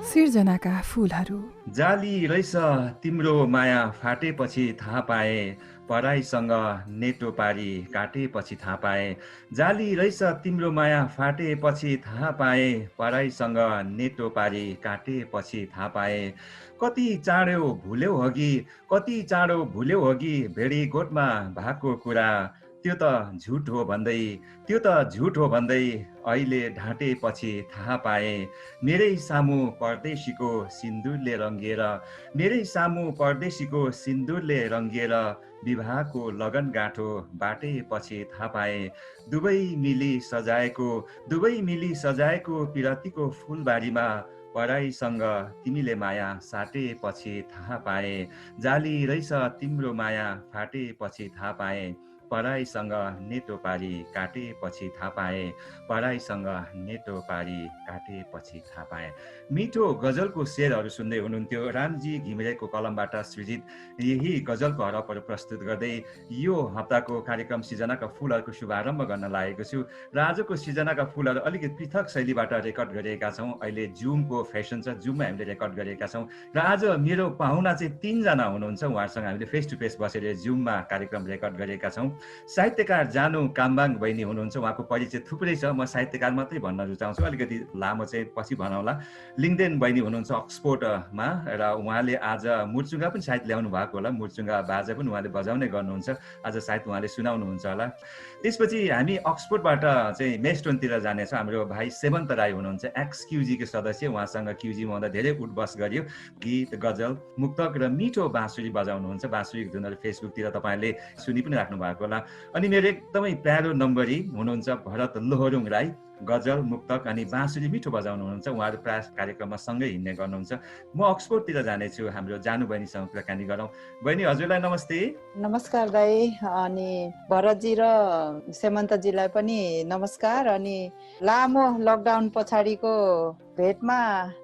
सिर्जनाका फूलहरू। जाली रहेछ तिम्रो माया फाटेपछि थाहा पाए, पराईसँग नेटो पारी काटेपछि थाहा पाए। जाली रहेछ तिम्रो माया फाटेपछि थाहा पाए, पराईसँग नेटो पारी काटेपछि थाहा पाए। कति चाँडो भुल्यौ हगि, कति चाँडो भुल्यौ हगि भेडीगोठमा भएको कुरा। त्यो त झुट हो भन्दै, त्यो त झुट हो भन्दै अहिले ढाँटेपछि थाहा पाए। मेरै सामु परदेशीको सिन्दुरले रङ्गिएर, मेरै सामु परदेशीको सिन्दुरले रङ्गिएर विवाहको लगन गाँठो बाटेपछि थाहा पाए। दुवै मिली सजाएको पिरतीको फुलबारीमा पराईसँग तिमीले माया साटेपछि थाहा पाए। जाली रहेछ तिम्रो माया फाटेपछि थाहा पाए, पराईसँग नेटो पारी काटेपछि थाहा पाए, पराईसँग नेटो पारी काटेपछि थाहा पाए। मिठो गजलको शेरहरू सुन्दै हुनुहुन्थ्यो। रामजी घिमिरेको कलमबाट सृजित यही गजलको हरफहरू प्रस्तुत गर्दै यो हप्ताको कार्यक्रम सिर्जनाका फुलहरूको शुभारम्भ गर्न लागेको छु। र आजको सिर्जनाका फुलहरू अलिकति पृथक शैलीबाट रेकर्ड गरिएका छौँ। अहिले जुमको फेसन छ, जुममा हामीले रेकर्ड गरेका छौँ। र आज मेरो पाहुना चाहिँ 3जना हुनुहुन्छ। उहाँहरूसँग हामीले फेस टु फेस बसेर जुममा कार्यक्रम रेकर्ड गरेका छौँ। साहित्यकार जानु काम्बाङ बहिनी हुनुहुन्छ। उहाँको परिचय थुप्रै छ, म साहित्यकार मात्रै भन्न रुचाउँछु, अलिकति लामो चाहिँ पछि भनौँला। लिङ्गदेन बहिनी हुनुहुन्छ अक्सफोर्डमा, र उहाँले आज मुर्चुङ्गा पनि सायद ल्याउनु भएको होला, मुर्चुङ्गा बाजा पनि उहाँले बजाउने गर्नुहुन्छ। आज सायद उहाँले सुनाउनुहुन्छ होला। त्यसपछि हामी अक्सफोर्डबाट चाहिँ मेस्टोनतिर जानेछौँ। हाम्रो भाइ सेमन्त राई हुनुहुन्छ, एक्सक्युजीको सदस्य। उहाँसँग क्युजीमा हुँदा धेरै उठबस गरियो। गीत, गजल, मुक्तक र मिठो बाँसुरी बजाउनुहुन्छ। बाँसुरीको धुनहरू फेसबुकतिर तपाईँले सुनि पनि राख्नु भएको होला। अनि मेरो एकदमै प्यारो नम्बरी हुनुहुन्छ भरत लोहरुङ राई, गजल, मुक्तक अनि बाँसुरी मिठो बजाउनु हुनुहुन्छ। उहाँहरू प्रायः कार्यक्रममा सँगै हिँड्ने गर्नुहुन्छ। म अक्सफोर्डतिर जानेछु, हाम्रो जानु बहिनीसँग कुराकानी गरौँ। बहिनी, हजुरलाई नमस्ते। नमस्कार दाई। अनि भरतजी र सेमन्तजीलाई पनि नमस्कार। अनि लामो लकडाउन पछाडिको भेटमा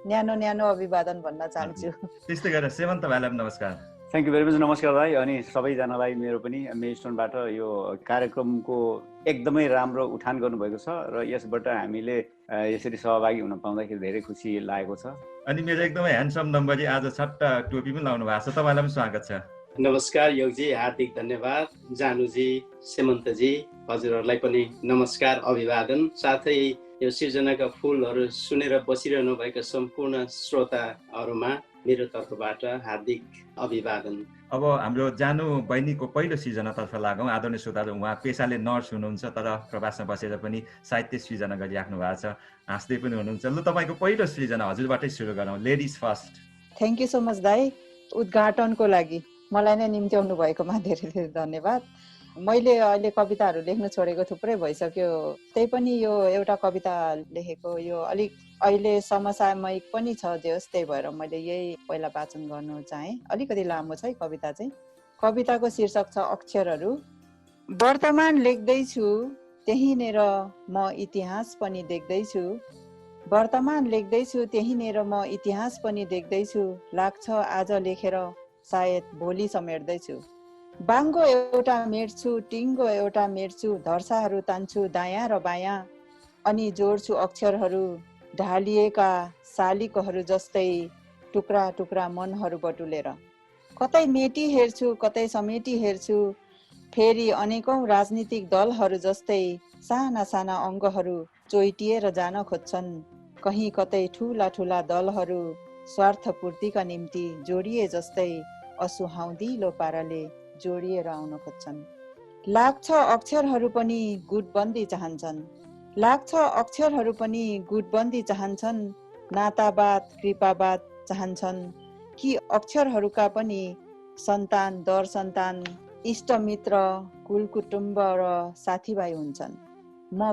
न्यानो न्यानो अभिवादन भन्न चाहन्छु। त्यस्तै गरेर सेमन्त भाइलाई पनि नमस्कार। Thank you very much. नमस्कार भाइ। अनि सबैजनालाई मेरो पनि मेस्टोनबाट यो कार्यक्रमको एकदमै राम्रो उठान गर्नुभएको छ र यसबाट हामीले यसरी सहभागी हुन पाउँदाखेरि धेरै खुसी लागेको छ। अनि मेरो एकदमै ह्यान्डसम नम्बरी आज छट्टा टोपी पनि लाउनु भएको छ, तपाईँलाई पनि स्वागत छ। नमस्कार योगजी, हार्दिक धन्यवाद। जानुजी, सेमन्तजी, हजुरहरूलाई पनि नमस्कार, अभिवादन। साथै यो सिर्जनाका फुलहरू सुनेर बसिरहनु भएका सम्पूर्ण श्रोताहरूमा मेरो तर्फबाट हार्दिक अभिवादन। अब हाम्रो जानु बहिनीको पहिलो सिर्जनातर्फ लागौँ। आदरणीय श्रोताहरू, उहाँ पेसाले नर्स हुनुहुन्छ, तर प्रवासमा बसेर पनि साहित्य सृजना गरिराख्नु भएको छ। हाँस्दै पनि हुनुहुन्छ। लु, तपाईँको पहिलो सृजना हजुरबाटै सुरु गरौँ। Ladies first. Thank you so much दाई, उद्घाटनको लागि मलाई नै निम्त्याउनु भएकोमा धेरै धेरै धन्यवाद। मैले अहिले कविताहरू लेख्न छोडेको थुप्रै भइसक्यो, त्यही पनि यो एउटा कविता लेखेको, यो अलिक अहिले समसामयिक पनि छ जे होस्, त्यही भएर मैले यही पहिला वाचन गर्नु चाहेँ। अलिकति लामो छ कविता चाहिँ। कविताको शीर्षक छ अक्षरहरू। वर्तमान लेख्दैछु त्यहीँनेर म इतिहास पनि देख्दैछु, वर्तमान लेख्दैछु त्यहीँनेर म इतिहास पनि देख्दैछु, लाग्छ आज लेखेर सायद भोलि समेट्दैछु। बाङ्गो एउटा मेट्छु, टिङ्गो एउटा मेट्छु, धर्साहरू तान्छु दायाँ र बायाँ, अनि जोड्छु अक्षरहरू ढालिएका शालिकहरू जस्तै टुक्रा टुक्रा मनहरू बटुलेर। कतै मेटी हेर्छु, कतै समेटी हेर्छु, फेरि अनेकौँ राजनीतिक दलहरू जस्तै साना साना अङ्गहरू चोइटिएर जान खोज्छन्। कहीँ कतै ठुला ठुला दलहरू स्वार्थपूर्तिका निम्ति जोडिए जस्तै असुहाउँदिलो पाराले जोडिएर आउन खोज्छन्। लाग्छ अक्षरहरू पनि गुटबन्दी चाहन्छन्, लाग्छ अक्षरहरू पनि गुटबन्दी चाहन्छन्, नातावाद कृपावाद चाहन्छन् कि अक्षरहरूका पनि सन्तान दर सन्तान इष्टमित्र कुलकुटुम्ब र साथीभाइ हुन्छन्। म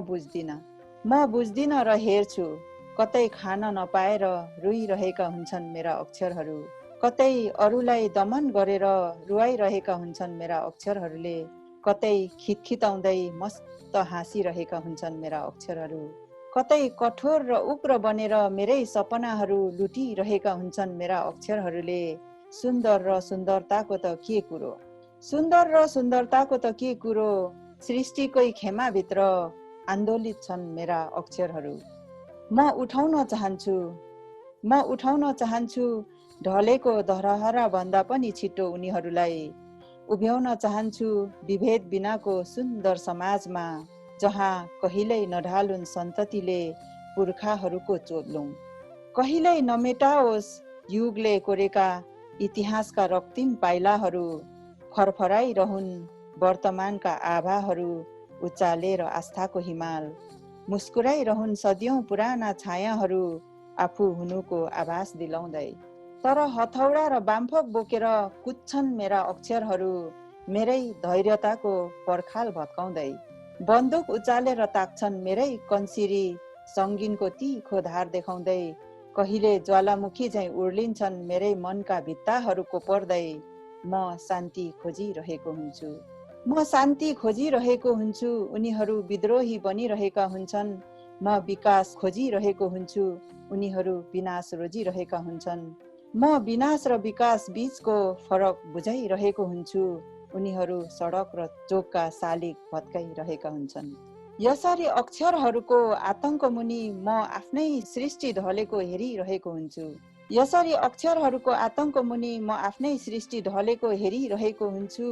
बुझ्दिन र हेर्छु, कतै खान नपाएर रोइरहेका हुन्छन् मेरा अक्षरहरू, कतै अरूलाई दमन गरेर रुवाइरहेका हुन्छन् मेरा अक्षरहरूले, कतै खितखिताउँदै मस्त हाँसिरहेका हुन्छन् मेरा अक्षरहरू, कतै कठोर र उग्र बनेर मेरै सपनाहरू लुटिरहेका हुन्छन् मेरा अक्षरहरूले। सुन्दर र सुन्दरताको त के कुरो, सुन्दर र सुन्दरताको त के कुरो, सृष्टिकै खेमाभित्र आन्दोलित छन् मेरा अक्षरहरू। म उठाउन चाहन्छु म उठाउन चाहन्छु ढलेको धरहरा भन्दा पनि छिटो उनीहरूलाई। उभ्याउन चाहन्छु विभेद बिनाको सुन्दर समाजमा, जहाँ कहिल्यै नढालुन् सन्ततिले पुर्खाहरूको चोदलौँ। कहिल्यै नमेटाओस् युगले कोरेका इतिहासका रक्तिम पाइलाहरू, फरफराइरहुन् वर्तमानका आभाहरू उचालेर आस्थाको हिमाल। मुस्कुराइरहुन् सदियौँ पुराना छायाहरू आफू हुनुको आभास दिलाउँदै। तर हथौडा र बाम्फक बोकेर कुद्छन् मेरा अक्षरहरू मेरै धैर्यताको पर्खाल भत्काउँदै। बन्दुक उचालेर ताक्छन् मेरै कन्सिरी सङ्गिनको तीखो धार देखाउँदै। कहिले ज्वालामुखी झैँ उर्लिन्छन् मेरै मनका भित्ताहरू कोपर्दै। म शान्ति खोजिरहेको हुन्छु, म शान्ति खोजिरहेको हुन्छु, उनीहरू विद्रोही बनिरहेका हुन्छन्। म विकास खोजिरहेको हुन्छु, उनीहरू विनाश रोजिरहेका हुन्छन्। म विनाश र विकास बीचको फरक बुझाइरहेको हुन्छु, उनीहरू सडक र चोकका शालिग भत्काइरहेका हुन्छन्। यसरी अक्षरहरूको आतङ्क मुनि म आफ्नै सृष्टि ढलेको हेरिरहेको हुन्छु। यसरी अक्षरहरूको आतङ्क मुनि म आफ्नै सृष्टि ढलेको हेरिरहेको हुन्छु।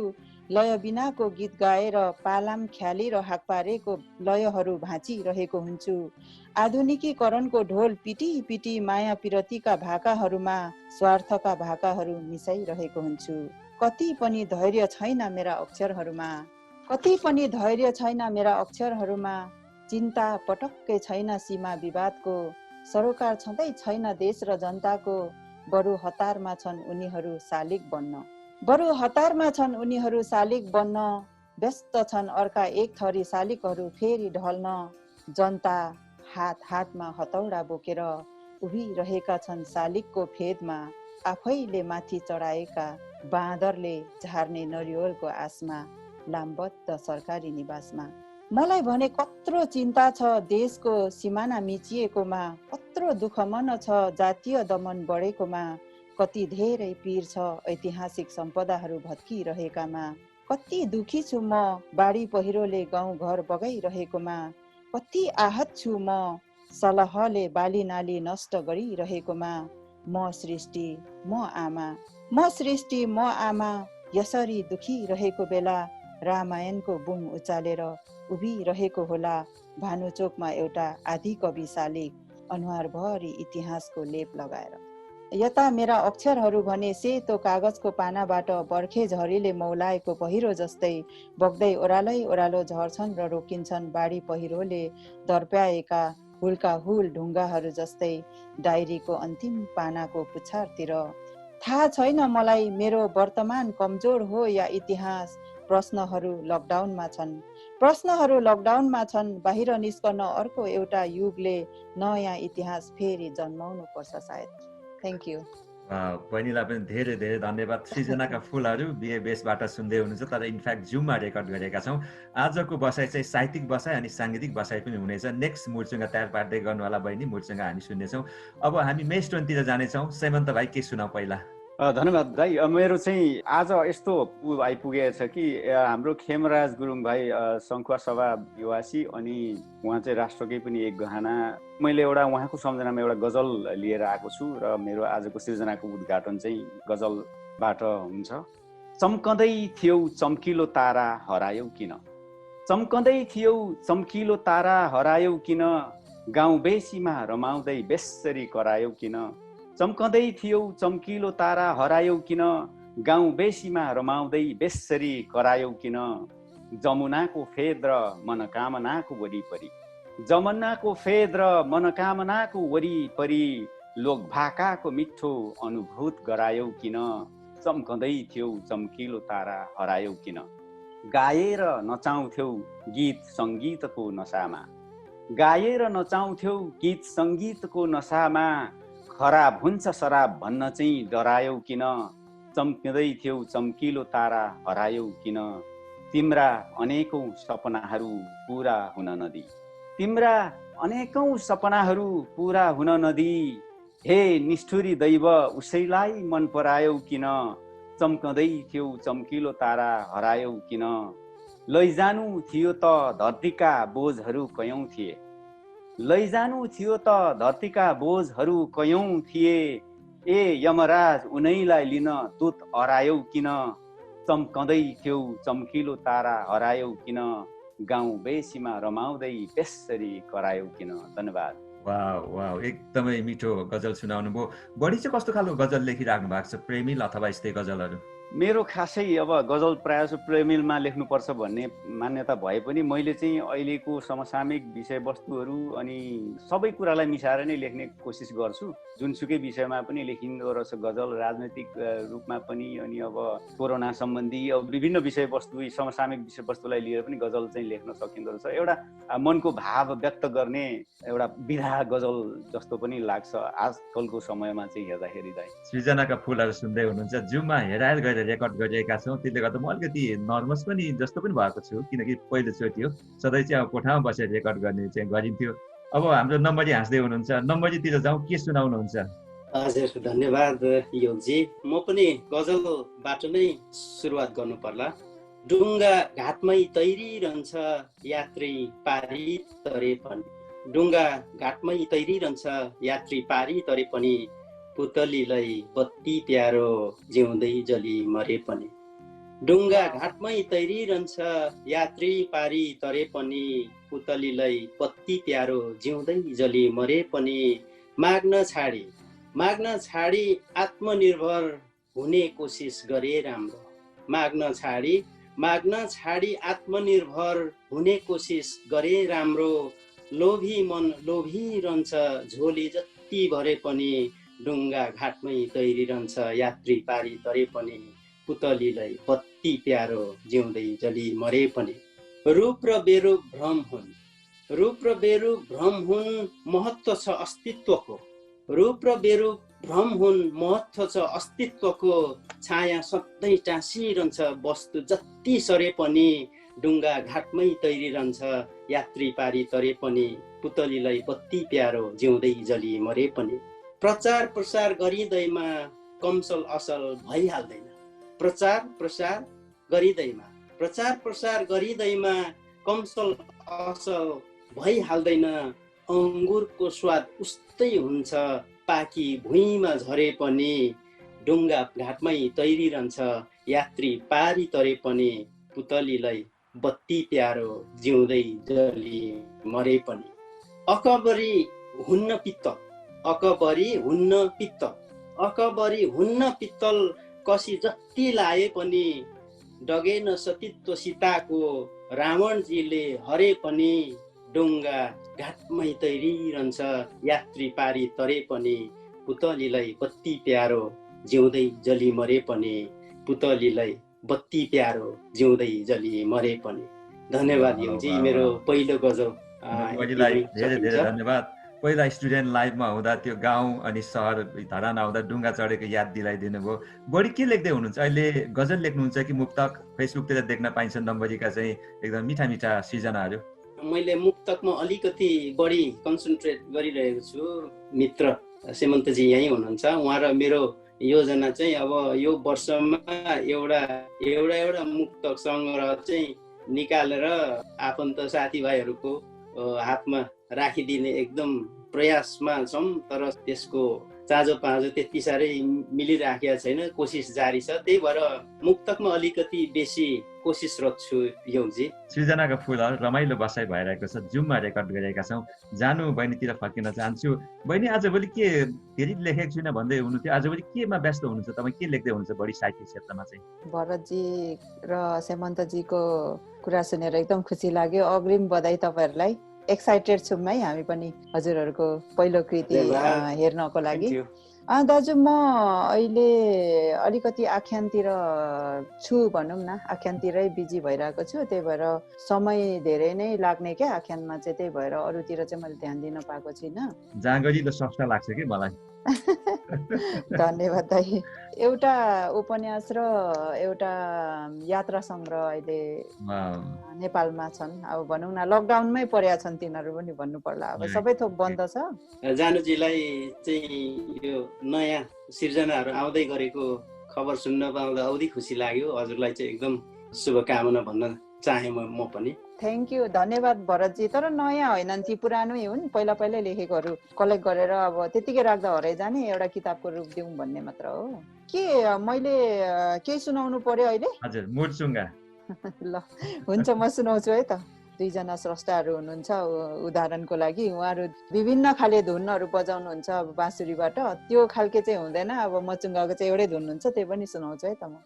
लय बिनाको गीत गाएर पालाम ख्याली र हाक पारेको लयहरू भाँचिरहेको हुन्छु। आधुनिकीकरणको ढोल पिटी पिटी माया पिरतीका भाकाहरूमा स्वार्थका भाकाहरू मिसाइरहेको हुन्छु। कति पनि धैर्य छैन मेरा अक्षरहरूमा, कति पनि धैर्य छैन मेरा अक्षरहरूमा। चिन्ता पटक्कै छैन सीमा विवादको, सरोकार छँदै छैन देश र जनताको। बरु हतारमा छन् उनीहरू शालिग बन्न, बरु हतारमा छन् उनीहरू शालिग बन्न। व्यस्त छन् अर्का एक थरी शालिगहरू फेरि ढल्न। जनता हात हातमा हतौडा बोकेर उभिरहेका छन् शालिगको फेदमा। आफैले माथि चढाएका बाँदरले झार्ने नरिवलको आसमा, लामबद्ध सरकारी निवासमा। मलाई भने कत्रो चिन्ता छ देशको सिमाना मिचिएकोमा, कत्रो दुःख मन छ जातीय दमन बढेकोमा। कति धेरै पीर छ ऐतिहासिक सम्पदाहरू भत्किरहेकामा। कति दुखी छु म बाढी पहिरोले गाउँ घर बगाइरहेकोमा। कति आहत छु म सलहले बाली नाली नष्ट गरिरहेकोमा। म सृष्टि म आमा, म सृष्टि म आमा यसरी दुखिरहेको बेला रामायणको बुङ उचालेर उभिरहेको होला भानुचोकमा एउटा आदि कवि शालिग अनुहारभरि इतिहासको लेप लगाएर। यता मेरा अक्षरहरू भने सेतो कागजको पानाबाट बर्खे झरीले मौलाएको पहिरो जस्तै बग्दै ओह्रालै ओह्रालो झर्छन् र रोकिन्छन् बाढी पहिरोले दर्प्याएका हुलका हुल ढुङ्गाहरू जस्तै डायरीको अन्तिम पानाको पुछारतिर। थाहा छैन मलाई मेरो वर्तमान कमजोर हो या इतिहास। प्रश्नहरू लकडाउनमा छन्, प्रश्नहरू लकडाउनमा छन्। बाहिर निस्कन अर्को एउटा युगले नयाँ इतिहास फेरि जन्माउनु पर्छ सायद। Thank you. बहिनीलाई पनि धेरै धेरै धन्यवाद। सृजनाका फुलहरू बिए बेसबाट सुन्दै हुनुहुन्छ, तर इनफ्याक्ट जुममा रेकर्ड गरेका छौँ। आजको बसाइ चाहिँ साहित्यिक बसाइ अनि साङ्गीतिक बसाइ पनि हुनेछ। नेक्स्ट मुर्चुङ्गा तयार पार्दै गर्नुहोला बहिनी, मुर्चुङ्गा हामी सुन्नेछौँ। अब हामी मेस्टोनतिर जानेछौँ। सेमन्त भाइ के सुनाऊ पहिला? धन्यवाद दाइ। मेरो चाहिँ आज यस्तो आइपुगेछ कि हाम्रो खेमराज गुरुङ भाइ सङ्खुवा सभा निवासी, अनि उहाँ चाहिँ राष्ट्रकै पनि एक गहना। मैले एउटा उहाँको सम्झनामा एउटा गजल लिएर आएको छु र मेरो आजको सृजनाको उद्घाटन चाहिँ गजलबाट हुन्छ। चम्कँदै थियौ चम्किलो तारा हरायौ किन, चम्कँदै थियौ चम्किलो तारा हरायौ किन, गाउँ बेसीमा रमाउँदै बेसरी करायौ किन। चम्कँदै थियौ चम्किलो तारा हरायौ किन, गाउँ बेसीमा रमाउँदै बेसरी करायौ किन। जमुनाको फेद र मनोकामनाको वरिपरि, जमुनाको फेद र मनोकामनाको वरिपरि, लोक भाकाको मिठो अनुभूत गरायौ किन। चम्कँदै थियौ चम्किलो तारा हरायौ किन। गाएर नचाउँथ्यौ गीत सङ्गीतको नसामा, गाएर नचाउँथ्यौ गीत सङ्गीतको नसामा, खराब हुन्छ शराब भन्न चाहिँ डरायौ किन। चम्किँदै थियौ चम्किलो तारा हरायौ किन। तिम्रा अनेकौँ सपनाहरू पुरा हुन नदी, तिम्रा अनेकौँ सपनाहरू पुरा हुन नदी, हे निष्ठुरी दैव उसैलाई मन परायौ किन। चम्कँदै थियौ चम्किलो तारा हरायौ किन। लैजानु थियो त धरतीका बोझहरू कयौँ थिए, लैजानु थियो त धरतीका बोझहरू कयौं थिए, ए यमराज उनैलाई लिन दूत हरायौ किन, चम्कँदै थियौ चम्किलो तारा हरायौ किन, गाउँ बेसीमा रमाउँदै त्यसरी करायौ किन। धन्यवाद। वाह वाह, एकदमै मिठो गजल सुनाउनु भयो। बढी चाहिँ कस्तो खालको गजल लेखिराख्नु भएको छ, प्रेमिल अथवा यस्तै गजलहरू? मेरो खासै अब गजल प्रायः जसो प्रेमिलमा लेख्नुपर्छ भन्ने मान्यता भए पनि मैले चाहिँ अहिलेको समसामयिक विषयवस्तुहरू अनि सबै कुरालाई मिसाएर नै लेख्ने कोसिस गर्छु। जुनसुकै विषयमा पनि लेखिँदो रहेछ गजल, राजनैतिक रूपमा पनि, अनि अब कोरोना सम्बन्धी अब विभिन्न विषयवस्तु, समसामयिक विषयवस्तुलाई लिएर पनि गजल चाहिँ लेख्न सकिँदो रहेछ। एउटा मनको भाव व्यक्त गर्ने एउटा विधा गजल जस्तो पनि लाग्छ आजकलको समयमा चाहिँ हेर्दाखेरि चाहिँ। सृजनाका फुलहरू सुन्दै हुनुहुन्छ, जुममा हेराएर गएर रेकर्ड गरिरहेका छौँ, त्यसले गर्दा म अलिकति नर्भस पनि जस्तो पनि भएको छु, किनकि पहिलोचोटि हो। सधैँ चाहिँ अब कोठामा बसेर रेकर्ड गर्ने चाहिँ गरिन्थ्यो। अब हाम्रो नम्बरी हाँस्दै हुनुहुन्छ, नम्बरीतिर जाउँ, के सुनाउनुहुन्छ? हजुर, धन्यवाद योगजी। म पनि गजलबाट नै सुरुवात गर्नु पर्ला। डुङ्गा घाटमै तैरिरहन्छ यात्री पारी तरे पनि, डुङ्गा घाटमै तैरिरहन्छ यात्री पारी तरे पनि, पुतलीलाई बत्ती प्यारो जिउँदै जली मरे पनि। डुङ्गा घाटमै तैरिरहन्छ यात्री पारी तरे पनि, पुतलीलाई बत्ती प्यारो जिउँदै जली मरे पनि। माग्न छाडी आत्मनिर्भर हुने कोसिस गरे राम्रो, माग्न छाडी आत्मनिर्भर हुने कोसिस गरे राम्रो। लोभी मन लोभिरहन्छ झोली जति भरे पनि, डुङ्गा घाटमै तैरिरहन्छ यात्री पारी तरे पनि, पुतलीलाई बत्ती प्यारो जिउँदै जली मरे पनि। रूप र बेरूप भ्रम हुन् महत्त्व छ अस्तित्वको, रूप र बेरूप भ्रम हुन् महत्त्व छ अस्तित्वको, छाया सधैँ टाँसिरहन्छ वस्तु जति सरे पनि, डुङ्गा घाटमै तैरिरहन्छ यात्री पारी तरे पनि, पुतलीलाई बत्ती प्यारो जिउँदै जली मरे पनि। प्रचार प्रसार गरिँदैमा कमसल असल भइहाल्दैन, प्रचार प्रसार गरिँदैमा कमसल असल भइहाल्दैन। अङ्गुरको स्वाद उस्तै हुन्छ पाकी भुइँमा झरे पनि, डुङ्गा घाटमै तैरिरहन्छ यात्री पारी तरे पनि, पुतलीलाई बत्ती प्यारो जिउँदै जली मरे पनि। अकबरी हुन्न पित्तल कसी जति लाए पनि, डगेन सतीत्व सीताको रावणजीले हरे पनि, डुङ्गा घाटमै तैरिरहन्छ यात्री पारी तरे पनि, पुतलीलाई बत्ती प्यारो जिउँदै जली मरे पनि, पुतलीलाई बत्ती प्यारो जिउँदै जली मरे पनि। धन्यवाद योगजी, मेरो पहिलो गजल। धेरै धेरै धन्यवाद। पहिला स्टुडेन्ट लाइफमा हुँदा त्यो गाउँ अनि सहर धरान आउँदा डुङ्गा चढेको याद दिलाइदिनु भयो। बढी के लेख्दै हुनुहुन्छ अहिले? गजल लेख्नुहुन्छ कि मुक्तक? फेसबुकतिर देख्न पाइन्छ नम्बरीका चाहिँ एकदम मिठा मिठा सृजनाहरू। मैले मुक्तकमा अलिकति बढी कन्सन्ट्रेट गरिरहेको छु। मित्र सेमन्तजी यहीँ हुनुहुन्छ, उहाँ र मेरो योजना चाहिँ अब यो वर्षमा एउटा मुक्तक सङ्ग्रह चाहिँ निकालेर आफन्त साथीभाइहरूको हातमा राखिदिने एकदम प्रयासमा छौँ, तर त्यसको चाँजो पाँजो त्यति साह्रै मिलिराखेको छैन, कोसिस जारी छ। त्यही भएर मुक्तकमा अलिकति बेसी कोसिसरत छु योगजी। सृजनाका फुलहरू रमाइलो बसाइ भइरहेको छ, जुममा रेकर्ड गरिरहेका छौँ। जानु बहिनीतिर फर्किन चाहन्छु। बहिनी आजभोलि के धेरै लेखेको छुइनँ भन्दै हुनुहुन्थ्यो, आजभोलि केमा व्यस्त हुनुहुन्छ तपाईँ? के लेख्दै हुनुहुन्छ बढी साहित्य क्षेत्रमा चाहिँ? भरतजी र सेमन्तजीको कुरा सुनेर एकदम खुसी लाग्यो। अग्रिम बधाई तपाईँहरूलाई। एक्साइटेड छौँ है हामी पनि हजुरहरूको पहिलो कृति हेर्नको लागि। दाजु, म अहिले अलिकति आख्यानतिर छु भनौँ न, आख्यानतिरै बिजी भइरहेको छु। त्यही भएर समय धेरै नै लाग्ने क्या आख्यानमा चाहिँ, त्यही भएर अरूतिर चाहिँ मैले ध्यान दिन पाएको छुइनँ। जहाँ गरिलो संस्था लाग्छ कि मलाई। धन्यवाद दाइ। एउटा उपन्यास र एउटा यात्रा सङ्ग्रह अहिले नेपालमा छन्। अब भनौँ न लकडाउनमै परेका छन् तिनीहरू पनि भन्नु पर्ला, अब सबै थोक बन्द छ। जानुजीलाई चाहिँ यो नयाँ सिर्जनाहरू आउँदै गरेको खबर सुन्न पाउँदा औधी खुसी लाग्यो। हजुरलाई चाहिँ एकदम शुभकामना भन्न चाहे म पनि। थ्याङ्क यू, धन्यवाद भरतजी। तर नयाँ होइनन् ती, पुरानै हुन्, पहिला लेखेकोहरू कलेक्ट गरेर अब त्यतिकै राख्दा हराइ जाने एउटा किताबको रूप दिउँ भन्ने मात्र हो। के मैले केही सुनाउनु पर्यो अहिले? हजुर, मुडचुङ्गा। ल हुन्छ, म सुनाउँछु है त। दुईजना स्रष्टाहरू हुनुहुन्छ उदाहरणको लागि, उहाँहरू विभिन्न खाले धुनहरू बजाउनुहुन्छ अब बाँसुरीबाट, त्यो खालके चाहिँ हुँदैन। अब मचुङ्गाको चाहिँ एउटै धुन हुन्छ, त्यो पनि सुनाउँछु है त म।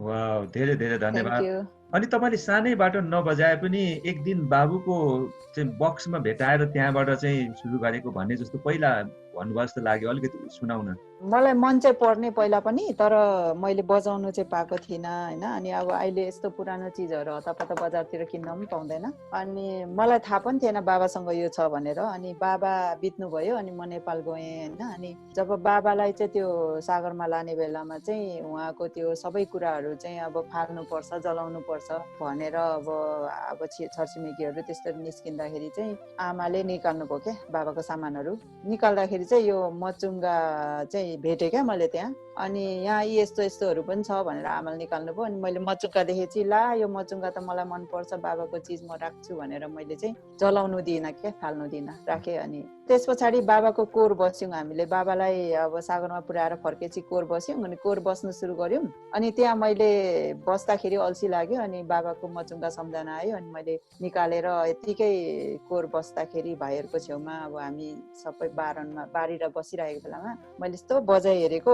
वाउ, धेरै धेरै थ्याङ्क धन्यवाद। यू। अनि तपाईँले सानैबाट नबजाए पनि एक दिन बाबुको चाहिँ बक्समा भेटाएर त्यहाँबाट चाहिँ सुरु गरेको भन्ने जस्तो पहिला भन्नुभयो जस्तो लाग्यो, अलिकति सुनाउन। मलाई मन चाहिँ पर्ने पहिला पनि, तर मैले बजाउनु चाहिँ पाएको थिइनँ होइन। अनि अब अहिले यस्तो पुरानो चिजहरू हतापत बजारतिर किन्न पनि पाउँदैन। अनि मलाई थाहा पनि थिएन बाबासँग यो छ भनेर। अनि बाबा बित्नुभयो, अनि म नेपाल गएँ होइन। अनि जब बाबालाई चाहिँ त्यो सागरमा लाने बेलामा चाहिँ उहाँको त्यो सबै कुराहरू चाहिँ अब फाल्नुपर्छ, जलाउनु पर्छ भनेर अब छरछिमेकीहरू त्यस्तो निस्किँदाखेरि चाहिँ आमाले निकाल्नु भयो क्या बाबाको सामानहरू। निकाल्दाखेरि चाहिँ यो मचुङ्गा चाहिँ भेटेँ क्या मैले त्यहाँ। अनि यहाँ यी यस्तो यस्तोहरू पनि छ भनेर आमाले निकाल्नु भयो। अनि मैले मचुङ्गा देखेपछि ला यो मचुङ्गा त मलाई मनपर्छ, बाबाको चिज म राख्छु भनेर मैले चाहिँ जलाउनु दिइनँ क्या, फाल्नु दिइनँ, राखेँ। अनि त्यस पछाडि बाबाको कोर बस्यौँ हामीले। बाबालाई अब सागरमा पुऱ्याएर फर्केपछि कोर बस्यौँ। अनि कोर बस्नु सुरु गऱ्यौँ। अनि त्यहाँ मैले बस्दाखेरि अल्छी लाग्यो, अनि बाबाको मचुङ्गा सम्झना आयो। अनि मैले निकालेर यत्तिकै कोर बस्दाखेरि भाइहरूको छेउमा अब हामी सबै बारीमा बसिरहेको बेलामा मैले यस्तो बजाइ हेरेको,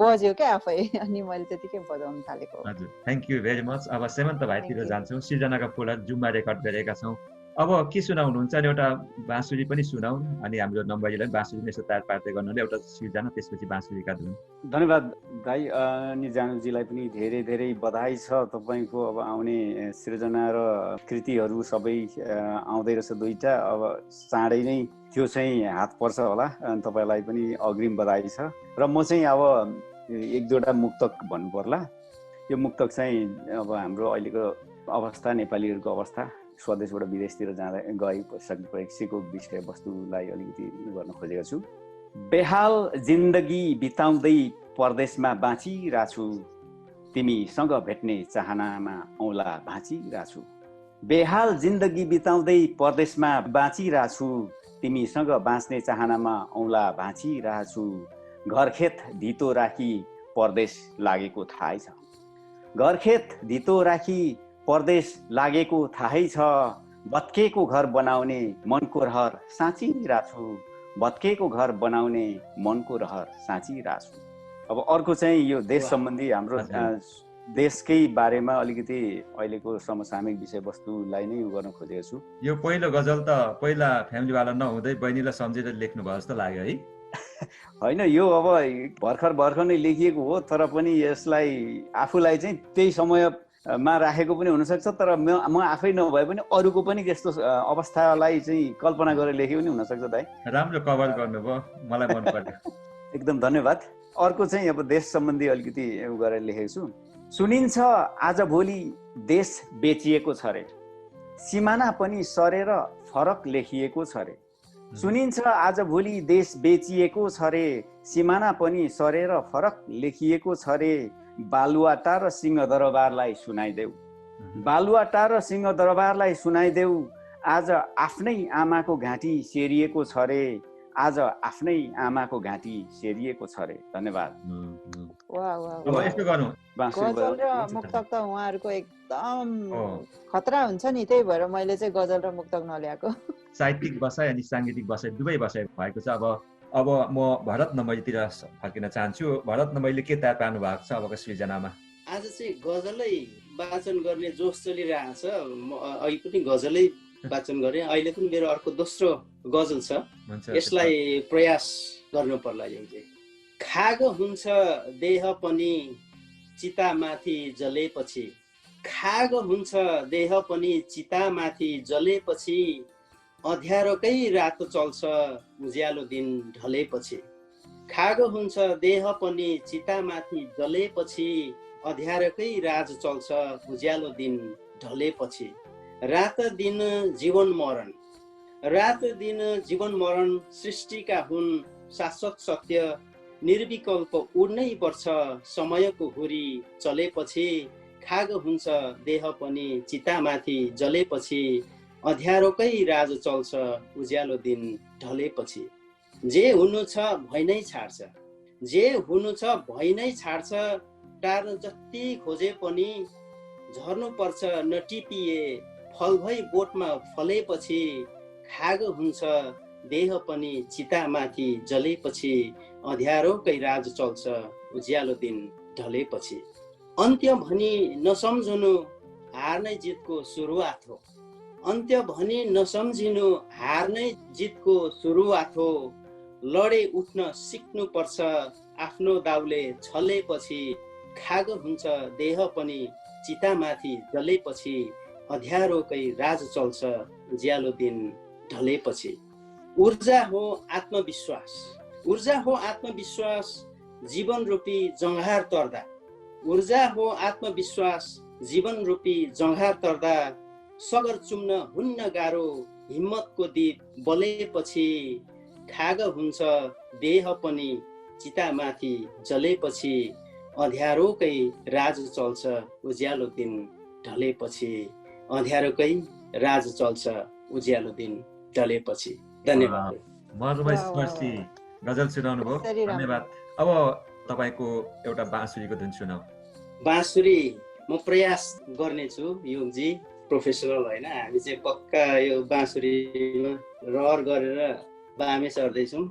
बज्यो क्या आफै। अनि मैले त्यतिकै बजाउन थालेको। हजुर, थ्याङ्क यू भेरी मच। अब सेमन्त भाइतिर जान्छौँ। सृजनाका फुलहरू जुममा रेकर्ड गरेका छौँ। अब के सुनाउनुहुन्छ? अनि एउटा बाँसुरी पनि सुनाउँ, अनि हाम्रो नम्बरीलाई बाँसुरी पनि यसो तार पार्दै गर्नुले एउटा सृजना, त्यसपछि बाँसुरीका धुन। धन्यवाद दाइ। अनि जानुजीलाई पनि धेरै धेरै बधाई छ। तपाईँको अब आउने सृजना र कृतिहरू सबै आउँदै रहेछ दुईटा। अब चाँडै नै त्यो चाहिँ हात पर्छ होला। तपाईँलाई पनि अग्रिम बधाई छ। र म चाहिँ अब एक दुईवटा मुक्तक भन्नु पर्ला। यो मुक्तक चाहिँ अब हाम्रो अहिलेको अवस्था, नेपालीहरूको अवस्था, स्वदेशबाट विदेशतिर जाँदा गइसकेको विषयवस्तुलाई अलिकति गर्न खोजेको छु। बेहाल जिन्दगी बिताउँदै परदेशमा बाँचिरहेछु, तिमीसँग भेट्ने चाहनामा औँला भाँचिरहेछु। बेहाल जिन्दगी बिताउँदै परदेशमा बाँचिरहेछु, तिमीसँग बाँच्ने चाहनामा औँला भाँचिरहेछु। घरखेत धितो राखी परदेश लागेको थाहै छ। घरखेत धितो राखी परदेश लागेको थाहै छ। भत्केको घर बनाउने मनको रहर साँचिरहेछु। भत्केको घर बनाउने मनको रहर साँचिरहेछु। अब अर्को चाहिँ यो देश सम्बन्धी हाम्रो देशकै बारेमा अलिकति अहिलेको समसामयिक विषयवस्तुलाई नै गर्न खोजेको छु। यो पहिलो गजल त पहिला फ्यामिलीवाला नहुँदै बहिनीलाई सम्झेर लेख्नु भयो जस्तो लाग्यो है। होइन, यो अब भर्खर नै लेखिएको हो, तर पनि यसलाई आफूलाई चाहिँ त्यही समयमा राखेको पनि हुनसक्छ। तर म आफै नभए पनि अरूको पनि त्यस्तो अवस्थालाई चाहिँ कल्पना गरेर लेखेको पनि हुनसक्छ दाइ। राम्रो कभर गर्नुभयो, मलाई मन पर्यो। एकदम धन्यवाद। अर्को चाहिँ अब देश सम्बन्धी अलिकति गरेर लेखेको छु। सुनिन्छ आज भोलि देश बेचिएको छ रे, सिमाना पनि सरेर फरक लेखिएको छ रे। सुनिन्छ आज भोलि देश बेचिएको छ रे, सिमाना पनि सरेर फरक लेखिएको छ रे। बालुवाटा र सिंहदरबारलाई सुनाइदेऊ, बालुवाटा र सिंहदरबारलाई सुनाइदेऊ। आज आफ्नै आमाको घाँटी सेरिएको छ रे, आज आफ्नै आमाको घाँटी सेरिएको छ रे। धन्यवाद। अब यस्तो गरौँ, गजल र मुक्तक त उहाँहरूको एकदम खतरा हुन्छ नि, त्यही भएर मैले चाहिँ गजल र मुक्तक नल्याएको। साहित्यिक बसाइ अनि साङ्गीतिक बसाइ दुवै बसाइ भएको छ। अब अब म भरत नमैतिर फर्किन चाहन्छु। भरत नमैले के तयार पार्नु भएको छ अबको सृजनामा? आज चाहिँ गजलै वाचन गर्ने जोस चलिरहेछ। म अघि पनि गजलै वाचन गरेँ, अहिले पनि मेरो अर्को दोस्रो गजल छ, यसलाई प्रयास गर्नु पर्ला। यो चाहिँ खाग हुन्छ देह पनि चितामाथि जलेपछि, खाग हुन्छ देह पनि चितामाथि जलेपछि, अँध्यारोकै रात चल्छ उज्यालो दिन ढलेपछि। खाग हुन्छ देह पनि चितामाथि जलेपछि, अँध्यारोकै राज चल्छ उज्यालो दिन ढलेपछि। रात दिन जीवन मरण, रात दिन जीवन मरण सृष्टिका हुन् शाश्वत सत्य, निर्विकल्प उड्नै पर्छ समयको हुरी चलेपछि। खाग हुन्छ देह पनि चितामाथि जलेपछि, अँध्यारोकै राज चल्छ उज्यालो दिन ढलेपछि। जे हुनु छ भइ नै छाड्छ, जे हुनु छ भइ नै छाड्छ, टार्न जति खोजे पनि झर्नु पर्छ नटिपिए, फल भई बोटमा फलेपछि। खाग हुन्छ देह पनि चितामाथि जलेपछि, अँध्यारोकै राज चल्छ उज्यालो दिन ढलेपछि। अन्त्य भनी नसम्झनु हार नै जितको सुरुवात हो, अन्त्य भनी नसम्झिनु हार नै जितको सुरुवात हो। लडे उठ्न सिक्नु पर्छ आफ्नो दाउले छलेपछि। खाग हुन्छ देह पनि चितामाथि जलेपछि, अँध्यारोकै राज चल्छ उज्यालो दिन ढलेपछि। ऊर्जा हो आत्मविश्वास, ऊर्जा हो आत्मविश्वास, जीवन रूपी जङ्हार तर्दा, ऊर्जा हो आत्मविश्वास, जीवन रूपी जङ्हार तर्दा, सगर चुम्न हुन्न गाह्रो हिम्मतको दीप बलेपछि। खाग हुन्छ देह पनि चितामाथि जलेपछि, अँध्यारोकै राज चल्छ उज्यालो दिन ढलेपछि, अँध्यारोकै राज चल्छ उज्यालो दिन ढलेपछि। धन्यवाद। मधुमस्पर्शी गजल सुनाउनु भयो, धन्यवाद। अब तपाईँको एउटा बाँसुरीको धुन सुनाऊ। बाँसुरी म प्रयास गर्नेछु योगजी, प्रोफेसनल होइन, हामी चाहिँ पक्का यो बाँसुरीमा रहर गरेर बामे सर्दैछौँ।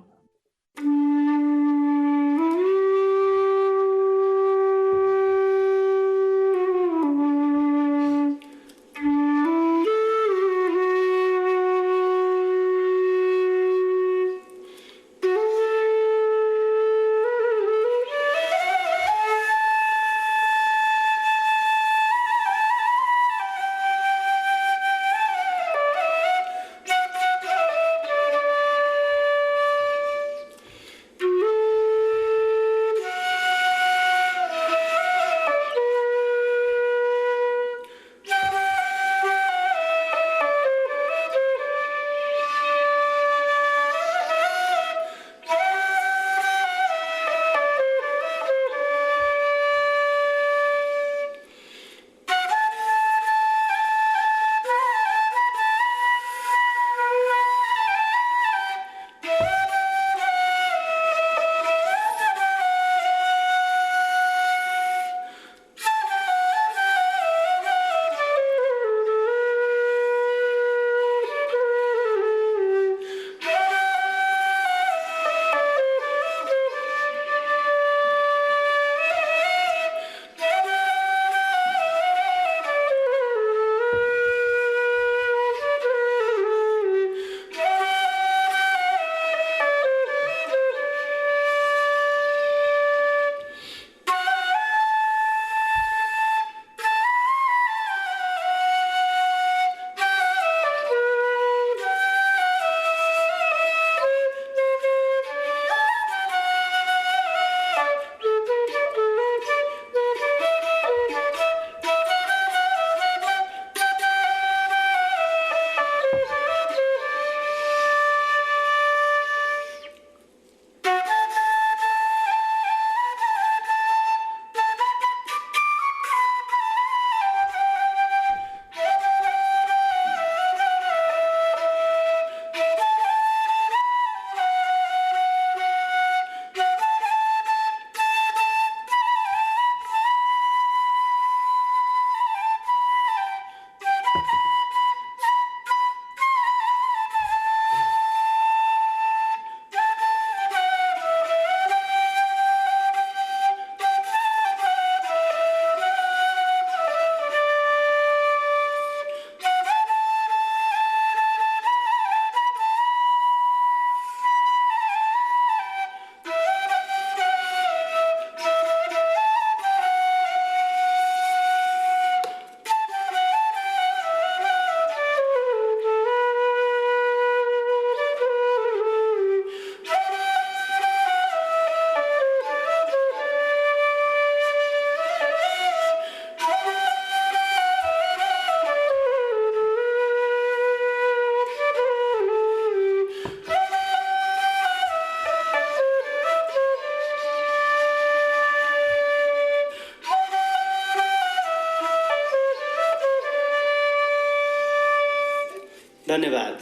धन्यवाद।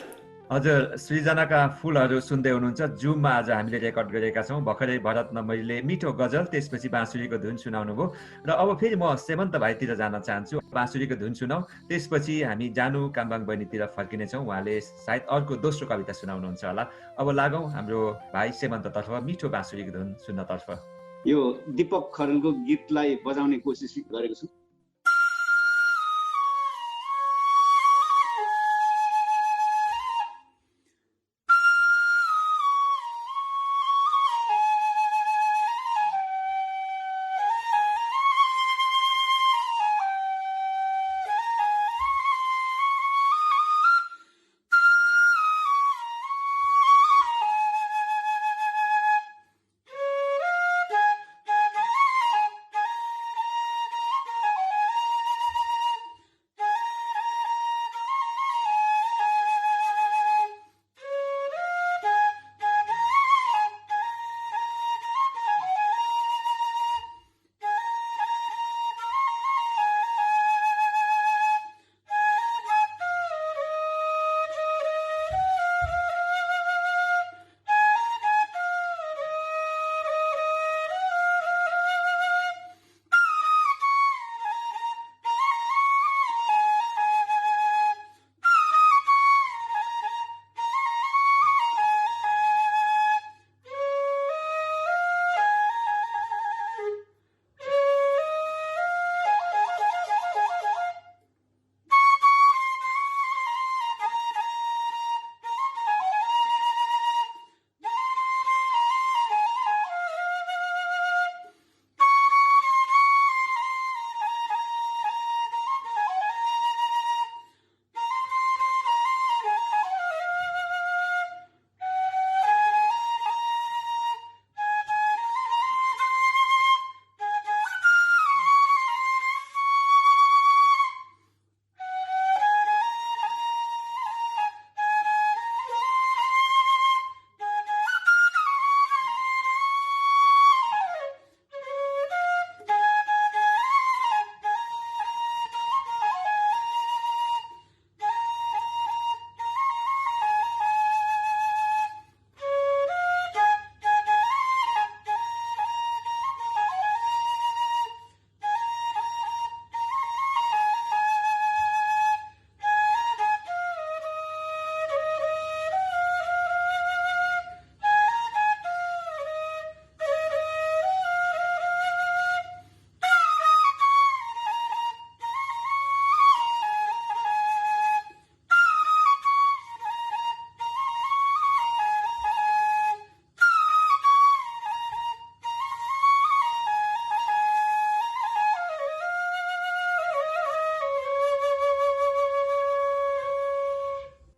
हजुर, सृजनाका फुलहरू सुन्दै हुनुहुन्छ। जुममा आज हामीले रेकर्ड गरेका छौँ। भर्खरै भरत नमैले मिठो गजल, त्यसपछि बाँसुरीको धुन सुनाउनु भयो। र अब फेरि म सेमन्त भाइतिर जान चाहन्छु। बाँसुरीको धुन सुनाऊ, त्यसपछि हामी जानु काम्बाङ बहिनीतिर फर्किनेछौँ। उहाँले सायद अर्को दोस्रो कविता सुनाउनुहुन्छ होला। अब लागौँ हाम्रो भाइ सेमन्ततर्फ मिठो बाँसुरीको धुन सुन्नतर्फ। यो दीपक खरेलको गीतलाई बजाउने कोसिस गरेको छु।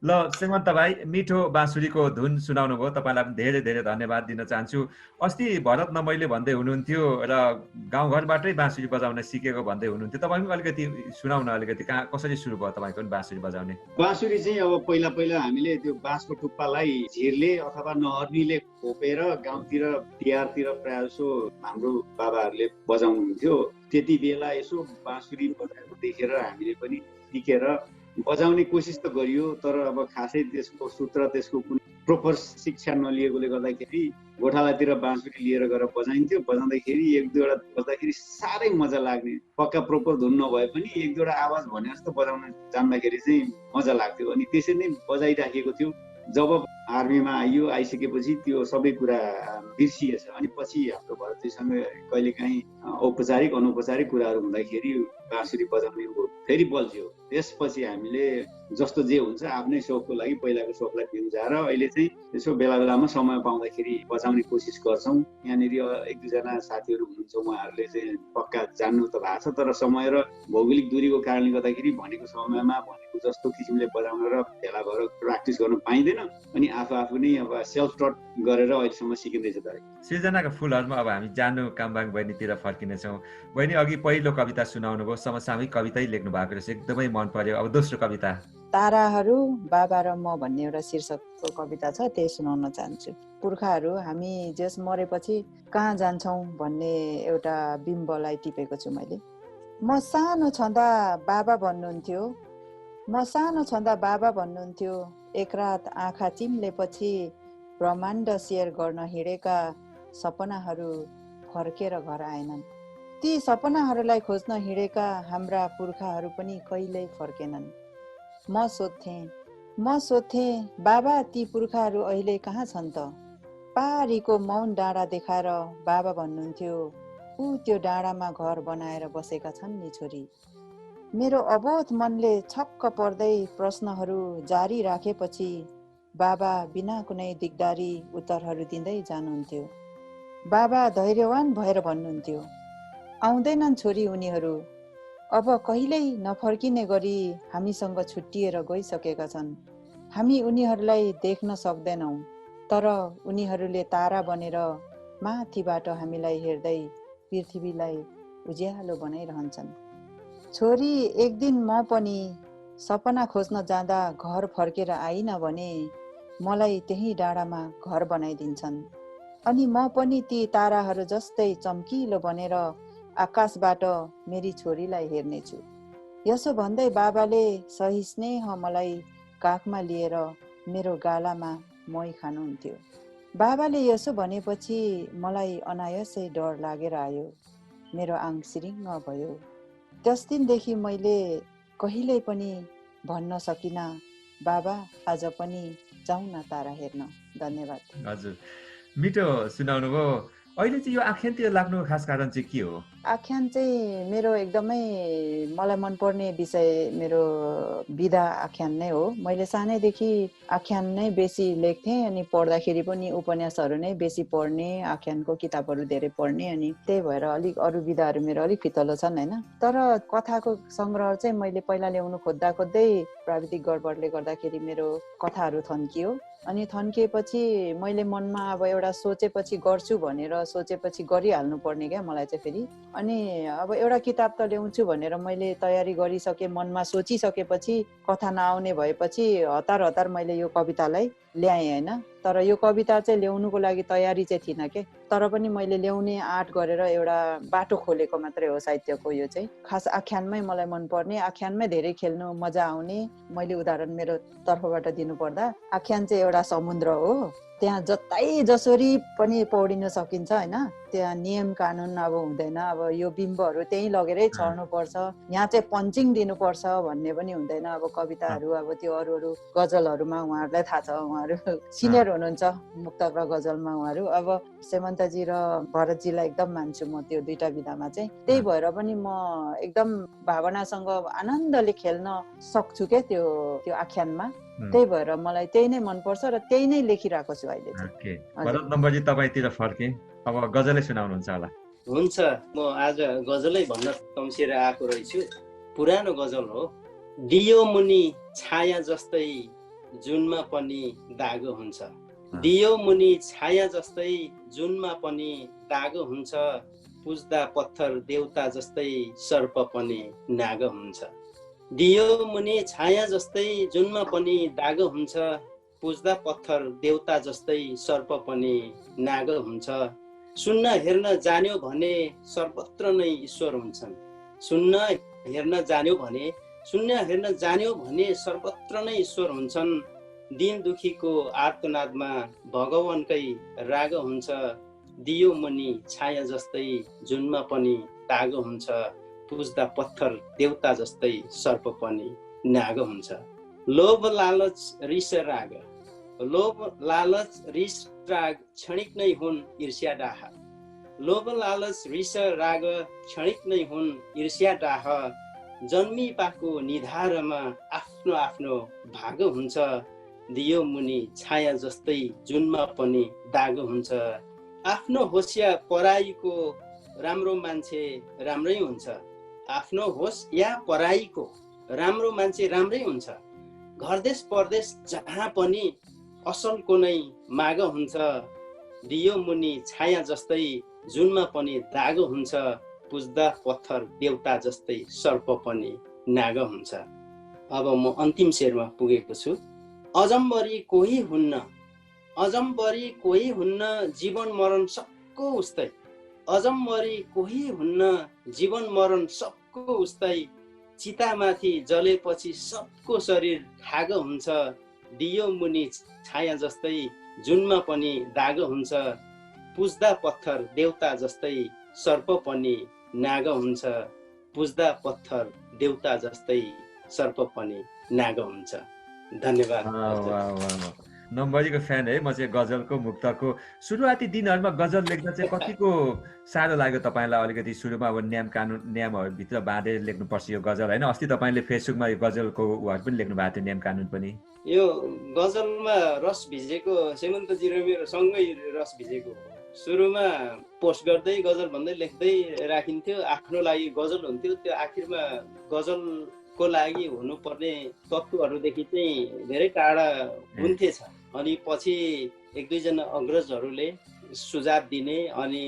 ल सेमन्त भाइ, मिठो बाँसुरीको धुन सुनाउनु भयो। तपाईँलाई पनि धेरै धेरै धन्यवाद दिन चाहन्छु। अस्ति भरत नमैले भन्दै हुनुहुन्थ्यो र गाउँघरबाटै बाँसुरी बजाउन सिकेको भन्दै हुनुहुन्थ्यो। तपाईँ पनि अलिकति सुनाउन, अलिकति कहाँ कसरी सुरु भयो तपाईँको पनि बाँसुरी बजाउने? बाँसुरी चाहिँ अब पहिला पहिला हामीले त्यो बाँसको टुप्पालाई झिरले अथवा नहर्नीले खोपेर गाउँतिर तिहारतिर प्रायः जसो हाम्रो बाबाहरूले बजाउनुहुन्थ्यो। त्यति बेला यसो बाँसुरी बजाएको देखेर हामीले पनि सिकेर बजाउने कोसिस त गरियो, तर अब खासै त्यसको सूत्र, त्यसको कुनै प्रोपर शिक्षा नलिएकोले गर्दाखेरि गोठालातिर बाँसुरी लिएर गएर बजाइन्थ्यो। बजाउँदाखेरि एक दुईवटा बज्दाखेरि साह्रै मजा लाग्ने, पक्का प्रोपर धुन नभए पनि एक दुईवटा आवाज भने जस्तो बजाउन जान्दाखेरि चाहिँ मजा लाग्थ्यो। अनि त्यसरी नै बजाइराखेको थियो। जब आर्मीमा आइसकेपछि त्यो सबै कुरा बिर्सिएछ। अनि पछि हाम्रो भरतजीसँग कहिलेकाहीँ औपचारिक अनौपचारिक कुराहरू हुँदाखेरि बाँसुरी बजाउने फेरि बल्झ्यो। त्यसपछि हामीले जस्तो जे हुन्छ आफ्नै सोखको लागि पहिलाको सोखलाई बिउजाएर अहिले चाहिँ यसो बेला बेलामा समय पाउँदाखेरि बजाउने कोसिस गर्छौँ। यहाँनिर एक दुईजना साथीहरू हुनुहुन्छ, उहाँहरूले चाहिँ पक्का जान्नु त भएको छ, तर समय र भौगोलिक दूरीको कारणले गर्दाखेरि भनेको समयमा भनेको जस्तो किसिमले बजाउन र भेला भएर प्र्याक्टिस गर्न पाइँदैन। अनि आफू नै अब सेल्फ टट गरेर अहिलेसम्म सिकिँदैछ। त सृजनाका फुलहरूमा अब हामी जानु काम्बाङ बहिनीतिर फर्किनेछौँ। बहिनी, अघि पहिलो कविता सुनाउनु भयो, समसामयिक कवितै लेख्नु भएको रहेछ, एकदमै मन पर्यो। अब दोस्रो कविता ताराहरू बाबा र म भन्ने एउटा शीर्षकको कविता छ, त्यही सुनाउन चाहन्छु। पुर्खाहरू हामी जस मरेपछि कहाँ जान्छौँ भन्ने एउटा बिम्बलाई टिपेको छु मैले। म सानो छँदा बाबा भन्नुहुन्थ्यो, म सानो छँदा बाबा भन्नुहुन्थ्यो, एक रात आँखा चिम्लेपछि ब्रह्माण्ड सेयर गर्न हिँडेका सपनाहरू फर्केर घर आएनन्। ती सपनाहरूलाई खोज्न हिँडेका हाम्रा पुर्खाहरू पनि कहिल्यै फर्केनन्। म सोध्थेँ, बाबा ती पुर्खाहरू अहिले कहाँ छन् त? पारीको मौन डाँडा देखाएर बाबा भन्नुहुन्थ्यो, ऊ त्यो डाँडामा घर बनाएर बसेका छन् नि छोरी। मेरो अबोध मनले छक्क पर्दै प्रश्नहरू जारी राखेपछि बाबा बिना कुनै दिगदारी उत्तरहरू दिँदै जानुहुन्थ्यो। बाबा धैर्यवान भएर भन्नुहुन्थ्यो, आउँदैनन् छोरी उनीहरू, अब कहिल्यै नफर्किने गरी हामीसँग छुट्टिएर गइसकेका छन्। हामी उनीहरूलाई देख्न सक्दैनौँ, तर उनीहरूले तारा बनेर माथिबाट हामीलाई हेर्दै पृथ्वीलाई उज्यालो बनाइरहन्छन्। छोरी, एक दिन म पनि सपना खोज्न जाँदा घर फर्केर आइन भने मलाई त्यही डाँडामा घर बनाइदिन्छन्, अनि म पनि ती ताराहरू जस्तै चम्किलो बनेर आकाशबाट मेरी छोरीलाई हेर्नेछु। यसो भन्दै बाबाले सही स्नेह मलाई काखमा लिएर मेरो गालामा मोही खानुहुन्थ्यो। बाबाले यसो भनेपछि मलाई अनायासै डर लागेर आयो। मेरो आङ सिरिङ्ग भयो। त्यस दिनदेखि मैले कहिल्यै पनि भन्न सकिनँ, बाबा आज पनि जाउँ न तारा हेर्न। धन्यवाद। हजुर, मिठो सुनाउनु भयो। अहिले चाहिँ यो आख्यानतिर लाग्नुको खास कारण चाहिँ के हो? आख्यान चाहिँ मेरो एकदमै मलाई मनपर्ने विषय मेरो विधा आख्यान नै हो। मैले सानैदेखि आख्यान नै बेसी लेख्थेँ, अनि पढ्दाखेरि पनि उपन्यासहरू नै बेसी पढ्ने, आख्यानको किताबहरू धेरै पढ्ने, अनि त्यही भएर अलिक अरू विधाहरू मेरो अलिक फितलो छन् होइन। तर कथाको सङ्ग्रह चाहिँ मैले पहिला ल्याउनु खोज्दै प्राविधिक गडबडले गर्दाखेरि मेरो कथाहरू थन्कियो। अनि थन्किएपछि मैले मनमा अब एउटा सोचेपछि गर्छु भनेर सोचेपछि गरिहाल्नु पर्ने क्या मलाई चाहिँ फेरि। अनि अब एउटा किताब त ल्याउँछु भनेर मैले तयारी गरिसकेँ, मनमा सोचिसकेपछि कथा नआउने भएपछि हतार मैले यो कवितालाई ल्याएँ होइन। तर यो कविता चाहिँ ल्याउनुको लागि तयारी चाहिँ थिइनँ के, तर पनि मैले ल्याउने आँट गरेर एउटा बाटो खोलेको मात्रै हो साहित्यको। यो चाहिँ खास आख्यानमै मलाई मनपर्ने, आख्यानमै धेरै खेल्नु मजा आउने। मैले उदाहरण मेरो तर्फबाट दिनुपर्दा आख्यान चाहिँ एउटा समुद्र हो, त्यहाँ जतै जसरी पनि पौडिन सकिन्छ होइन। त्यहाँ नियम कानुन अब हुँदैन, अब यो बिम्बहरू त्यहीँ लगेरै छर्नु पर्छ, यहाँ चाहिँ पञ्चिङ दिनुपर्छ भन्ने पनि हुँदैन। अब कविताहरू अब त्यो अरू गजलहरूमा उहाँहरूलाई थाहा छ, उहाँहरू सिनियर हुनुहुन्छ मुक्तक र गजलमा उहाँहरू। अब सेमन्तजी र भरतजीलाई एकदम मान्छु म त्यो दुईटा विधामा चाहिँ। त्यही भएर पनि म एकदम भावनासँग आनन्दले खेल्न सक्छु क्या त्यो आख्यानमा। त्यही भएर मलाई त्यही नै मनपर्छ र त्यही नै लेखिरहेको छु अहिले चाहिँ। भरत नम्बरजी तपाईँतिर फर्केँ, अब गजलै सुनाउनुहुन्छ होला। हुन्छ, म आज गजलै भन्न तम्सिएर आएको रहेछु। पुरानो गजल हो। दियो मुनि छाया जस्तै जुनमा पनि दागो हुन्छ, दियो मुनि छाया जस्तै जुनमा पनि दागो हुन्छ, पुज्दा पत्थर देउता जस्तै सर्प पनि नाग हुन्छ। दियो मुनि छाया जस्तै जुनमा पनि दागो हुन्छ, पुज्दा पत्थर देउता जस्तै सर्प पनि नाग हुन्छ। सुन्न हेर्न जान्यो भने सर्वत्र नै ईश्वर हुन्छन्, सुन्न हेर्न जान्यो भने सर्वत्र नै ईश्वर हुन्छन्। दिन दुखीको आर्तनादमा भगवानकै राग हुन्छ, दियो मुनि छाया जस्तै जुनमा पनि दाग हुन्छ, पुज्दा पत्थर देउता जस्तै सर्प पनि नाग हुन्छ। लोभ लालच रिस राग, लोभ लालच रिस राग क्षणिक नै हुन् ईर्ष्या डाह, लोभ लालच रिस राग क्षणिक नै हुन् ईर्ष्या डाह। जन्मी पाको निधारमा आफ्नो आफ्नो भाग हुन्छ, दियो मुनि छाया जस्तै जुनमा पनि दाग हुन्छ। आफ्नो होस् या पराईको राम्रो मान्छे राम्रै हुन्छ, आफ्नो होस् या पराईको राम्रो मान्छे राम्रै हुन्छ। घरदेश परदेश जहाँ पनि असलको नै माग हुन्छ, दियो मुनि छाया जस्तै जुनमा पनि दाग हुन्छ, पुज्दा पत्थर देउता जस्तै सर्प पनि नाग हुन्छ। अब म अन्तिम शेरमा पुगेको छु। अजम्बरी कोही हुन्न, अजम्बरी कोही हुन्न, जीवन मरण सबको उस्तै, अजम्बरी कोही हुन्न, जीवन मरण सबको उस्तै। चितामाथि जलेपछि सबको शरीर खागो हुन्छ, दियो मुनि छाया जस्तै जुनमा पनि दाग हुन्छ, पुज्दा पत्थर देउता जस्तै सर्प पनि नाग हुन्छ, पुज्दा पत्थर देउता जस्तै सर्प पनि नाग हुन्छ। धन्यवाद। नम्बरीको फ्यान है म चाहिँ गजलको मुक्तको। सुरुवाती दिनहरूमा गजल लेख्दा चाहिँ कतिको साह्रो लाग्यो तपाईँलाई? अलिकति सुरुमा अब नियमहरूभित्र बाँधेर लेख्नुपर्छ यो गजल होइन? अस्ति तपाईँले फेसबुकमा यो गजलको उहरू पनि लेख्नु भएको थियो, नियम कानुन पनि। यो गजलमा रस भिजेको सेमन्तजी र मेरो सँगै रस भिजेको। सुरुमा पोस्ट गर्दै गजल भन्दै लेख्दै राखिन्थ्यो, आफ्नो लागि गजल हुन्थ्यो। त्यो आखिरमा गजलको लागि हुनुपर्ने तत्त्वहरूदेखि चाहिँ धेरै टाढा हुन्थेछ। अनि पछि एक दुईजना अग्रजहरूले सुझाव दिने अनि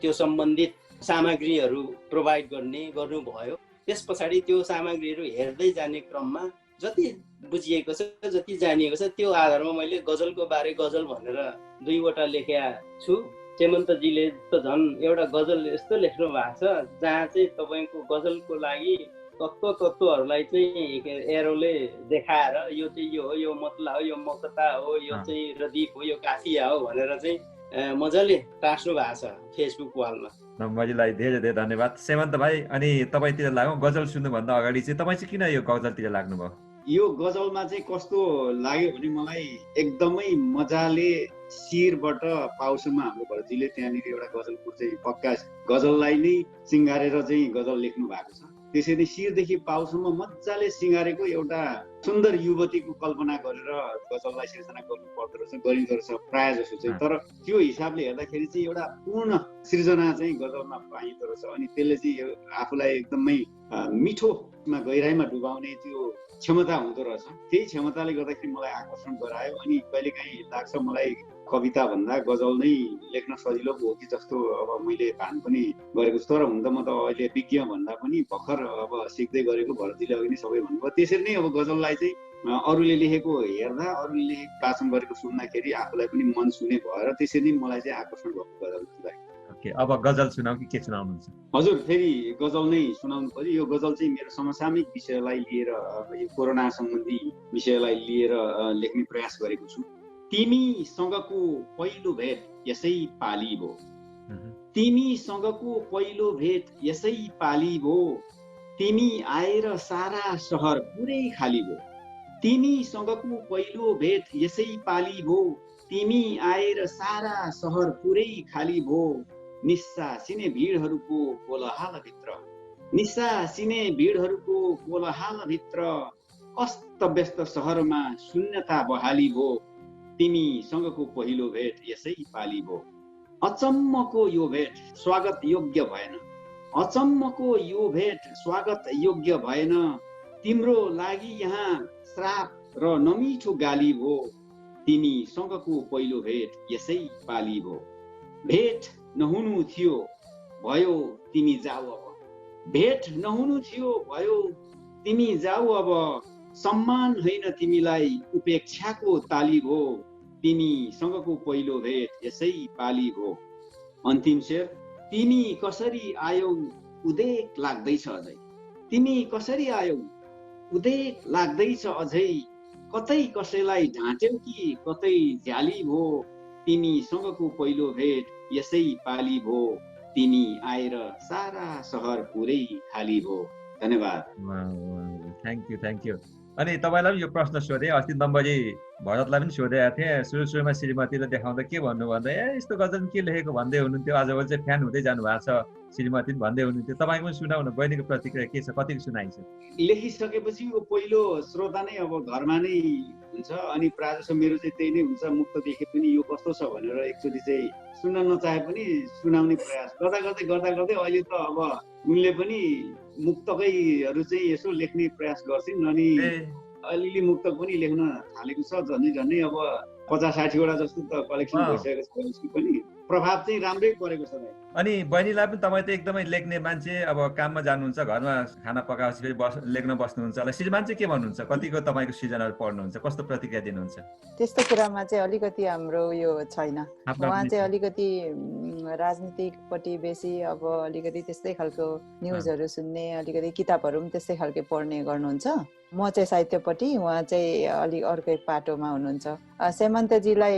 त्यो सम्बन्धित सामग्रीहरू प्रोभाइड गर्नुभयो। त्यस पछाडि त्यो सामग्रीहरू हेर्दै जाने क्रममा जति बुझिएको छ, जति जानिएको छ, त्यो आधारमा मैले गजलको बारे गजल भनेर 2वटा लेखेका छु। सेमन्तजीले त झन् एउटा गजल यस्तो लेख्नु भएको छ जहाँ चाहिँ तपाईँको गजलको लागि तत्त्वहरूलाई चाहिँ एरोले देखाएर यो चाहिँ यो हो, यो मतला हो, यो मकता हो, यो चाहिँ रदीप हो, यो काफिया हो भनेर चाहिँ मजाले टाँस्नु भएको छ फेसबुक वालमा। नम्बरीलाई धेरै धेरै धन्यवाद। सेमन्त भाइ, अनि तपाईँतिर लागौँ। गजल सुन्नुभन्दा अगाडि चाहिँ तपाईँ चाहिँ किन यो गजलतिर लाग्नुभयो? यो गजलमा चाहिँ कस्तो लाग्यो भने मलाई एकदमै मजाले शिरबाट पाउसम्म हाम्रो भरजीले त्यहाँनिर एउटा गजलको चाहिँ पक्का गजललाई नै सिँगारेर चाहिँ गजल लेख्नु भएको छ। त्यसैले शिरदेखि पाउसम्म मजाले सिँगारेको एउटा सुन्दर युवतीको कल्पना गरेर गजललाई सिर्जना गर्नु पर्दो रहेछ, गरिँदो रहेछ प्राय जसो चाहिँ। तर त्यो हिसाबले हेर्दाखेरि चाहिँ एउटा पूर्ण सृजना चाहिँ गजलमा पाइँदो रहेछ। अनि त्यसले चाहिँ आफूलाई एकदमै मिठोमा गहिराइमा डुबाउने त्यो क्षमता हुँदो रहेछ। त्यही क्षमताले गर्दाखेरि मलाई आकर्षण गरायो। अनि कहिलेकाहीँ लाग्छ मलाई कविता भन्दा गजल नै लेख्न सजिलो हो कि जस्तो अब मैले भान पनि गरेको छु। तर हुन त म त अहिले विज्ञ भन्दा पनि भर्खर अब सिक्दै गरेको, भरतीले अघि नै सबै भन्नुभयो। त्यसरी नै अब गजललाई चाहिँ अरूले लेखेको हेर्दा, अरूले लेखेको वाचन गरेको सुन्दाखेरि आफूलाई पनि मन छुने भएर त्यसरी नै मलाई चाहिँ आकर्षण भएको गजललाई। ओके, अब गजल सुनाऊ कि के सुनाउनुहुन्छ? हजुर, फेरि गजल नै सुनाउनु पर्यो। यो गजल चाहिँ मेरो समसामयिक विषयलाई लिएर, यो कोरोना सम्बन्धी विषयलाई लिएर लेख्ने प्रयास गरेको छु। तिमीसँगको पहिलो भेट यसै पाली भो, तिमीसँगको पहिलो भेट यसै पाली भो, तिमी आएर सारा सहर पुरै खाली भो, तिमीसँगको पहिलो भेट यसै पाली भो, तिमी आएर सारा सहर पुरै खाली भो, निस्सासिने भिडहरूको कोलाहलभित्र, निस्सासिने भिडहरूको कोलाहलभित्र, अस्तव्यस्त सहरमा शून्यता बहाली भो, तिमीसँगको पहिलो भेट यसै पाली भो। अचम्मको यो भेट स्वागत योग्य भएन, अचम्मको यो भेट स्वागत योग्य भएन, तिम्रो लागि यहाँ श्राप र नमिठो गाली भो, तिमीसँगको पहिलो भेट यसै पाली भो। भेट नहुनु थियो भयो तिमी जाऊ अब, भेट नहुनु थियो भयो तिमी जाऊ अब, सम्मान होइन तिमीलाई उपेक्षाको ताली भो, तिमीसँगको पहिलो भेट यसै पाली भो। अन्तिम शेर, तिमी कसरी आयौ उदेक लाग्दैछ अझै, तिमी कसरी आयौ उदेक लाग्दैछ अझै, कतै कसैलाई ढाँट्यौ कि कतै झ्याली भो, तिमीसँगको पहिलो भेट यसै पाली भो, तिमी आएर सारा सहर पुरै खाली भो। धन्यवाद। Thank you. अनि तपाईँलाई पनि यो प्रश्न सोधेँ, अस्ति नम्बरी भरतलाई पनि सोधेका थिएँ। सुरुमा श्रीमतीले देखाउँदा के भन्नु भन्दा यस्तो गजल के लेखेको भन्दै हुनुहुन्थ्यो, आजभोलि चाहिँ फ्यान हुँदै जानु भएको छ, श्रीमती पनि भन्दै हुनुहुन्थ्यो। तपाईँको पनि सुनाउनु, बहिनीको प्रतिक्रिया के छ, कतिको सुनाइन्छ? लेखिसकेपछि यो पहिलो श्रोता नै अब घरमा नै हुन्छ। अनि प्रायः जसो मेरो चाहिँ त्यही नै हुन्छ, मुक्त देखे पनि यो कस्तो छ भनेर एकचोटि चाहिँ सुन्न नचाहे पनि सुनाउने प्रयास गर्दा गर्दै अहिले त अब उनले पनि मुक्तकैहरू चाहिँ यसो लेख्ने प्रयास गर्छिन्। अनि अलिअलि मुक्तक पनि लेख्न थालेको छ। झन्डै अब 50-60 वटा जस्तो त कलेक्सन भइसकेको छ उसको पनि प्रभाव चाहिँ राम्रै परेको छ भाइ। अनि बहिनीलाई पनि तपाईँ त एकदमै लेख्ने मान्छे, अब काममा जानुहुन्छ, घरमा खाना पकाएपछि फेरि लेख्न बस्नुहुन्छ होला, श्रीमान चाहिँ के भन्नुहुन्छ? कतिको तपाईँको सृजनाहरू पढ्नुहुन्छ, कस्तो प्रतिक्रिया दिनुहुन्छ? त्यस्तो कुरामा चाहिँ अलिकति हाम्रो यो छैन। उहाँ चाहिँ अलिकति राजनीतिकपट्टि बेसी अब अलिकति त्यस्तै खालको न्युजहरू सुन्ने, अलिकति किताबहरू पनि त्यस्तै खालको पढ्ने गर्नुहुन्छ। म चाहिँ साहित्यपट्टि, उहाँ चाहिँ अलिक अर्कै पाटोमा हुनुहुन्छ। सेमन्तजीलाई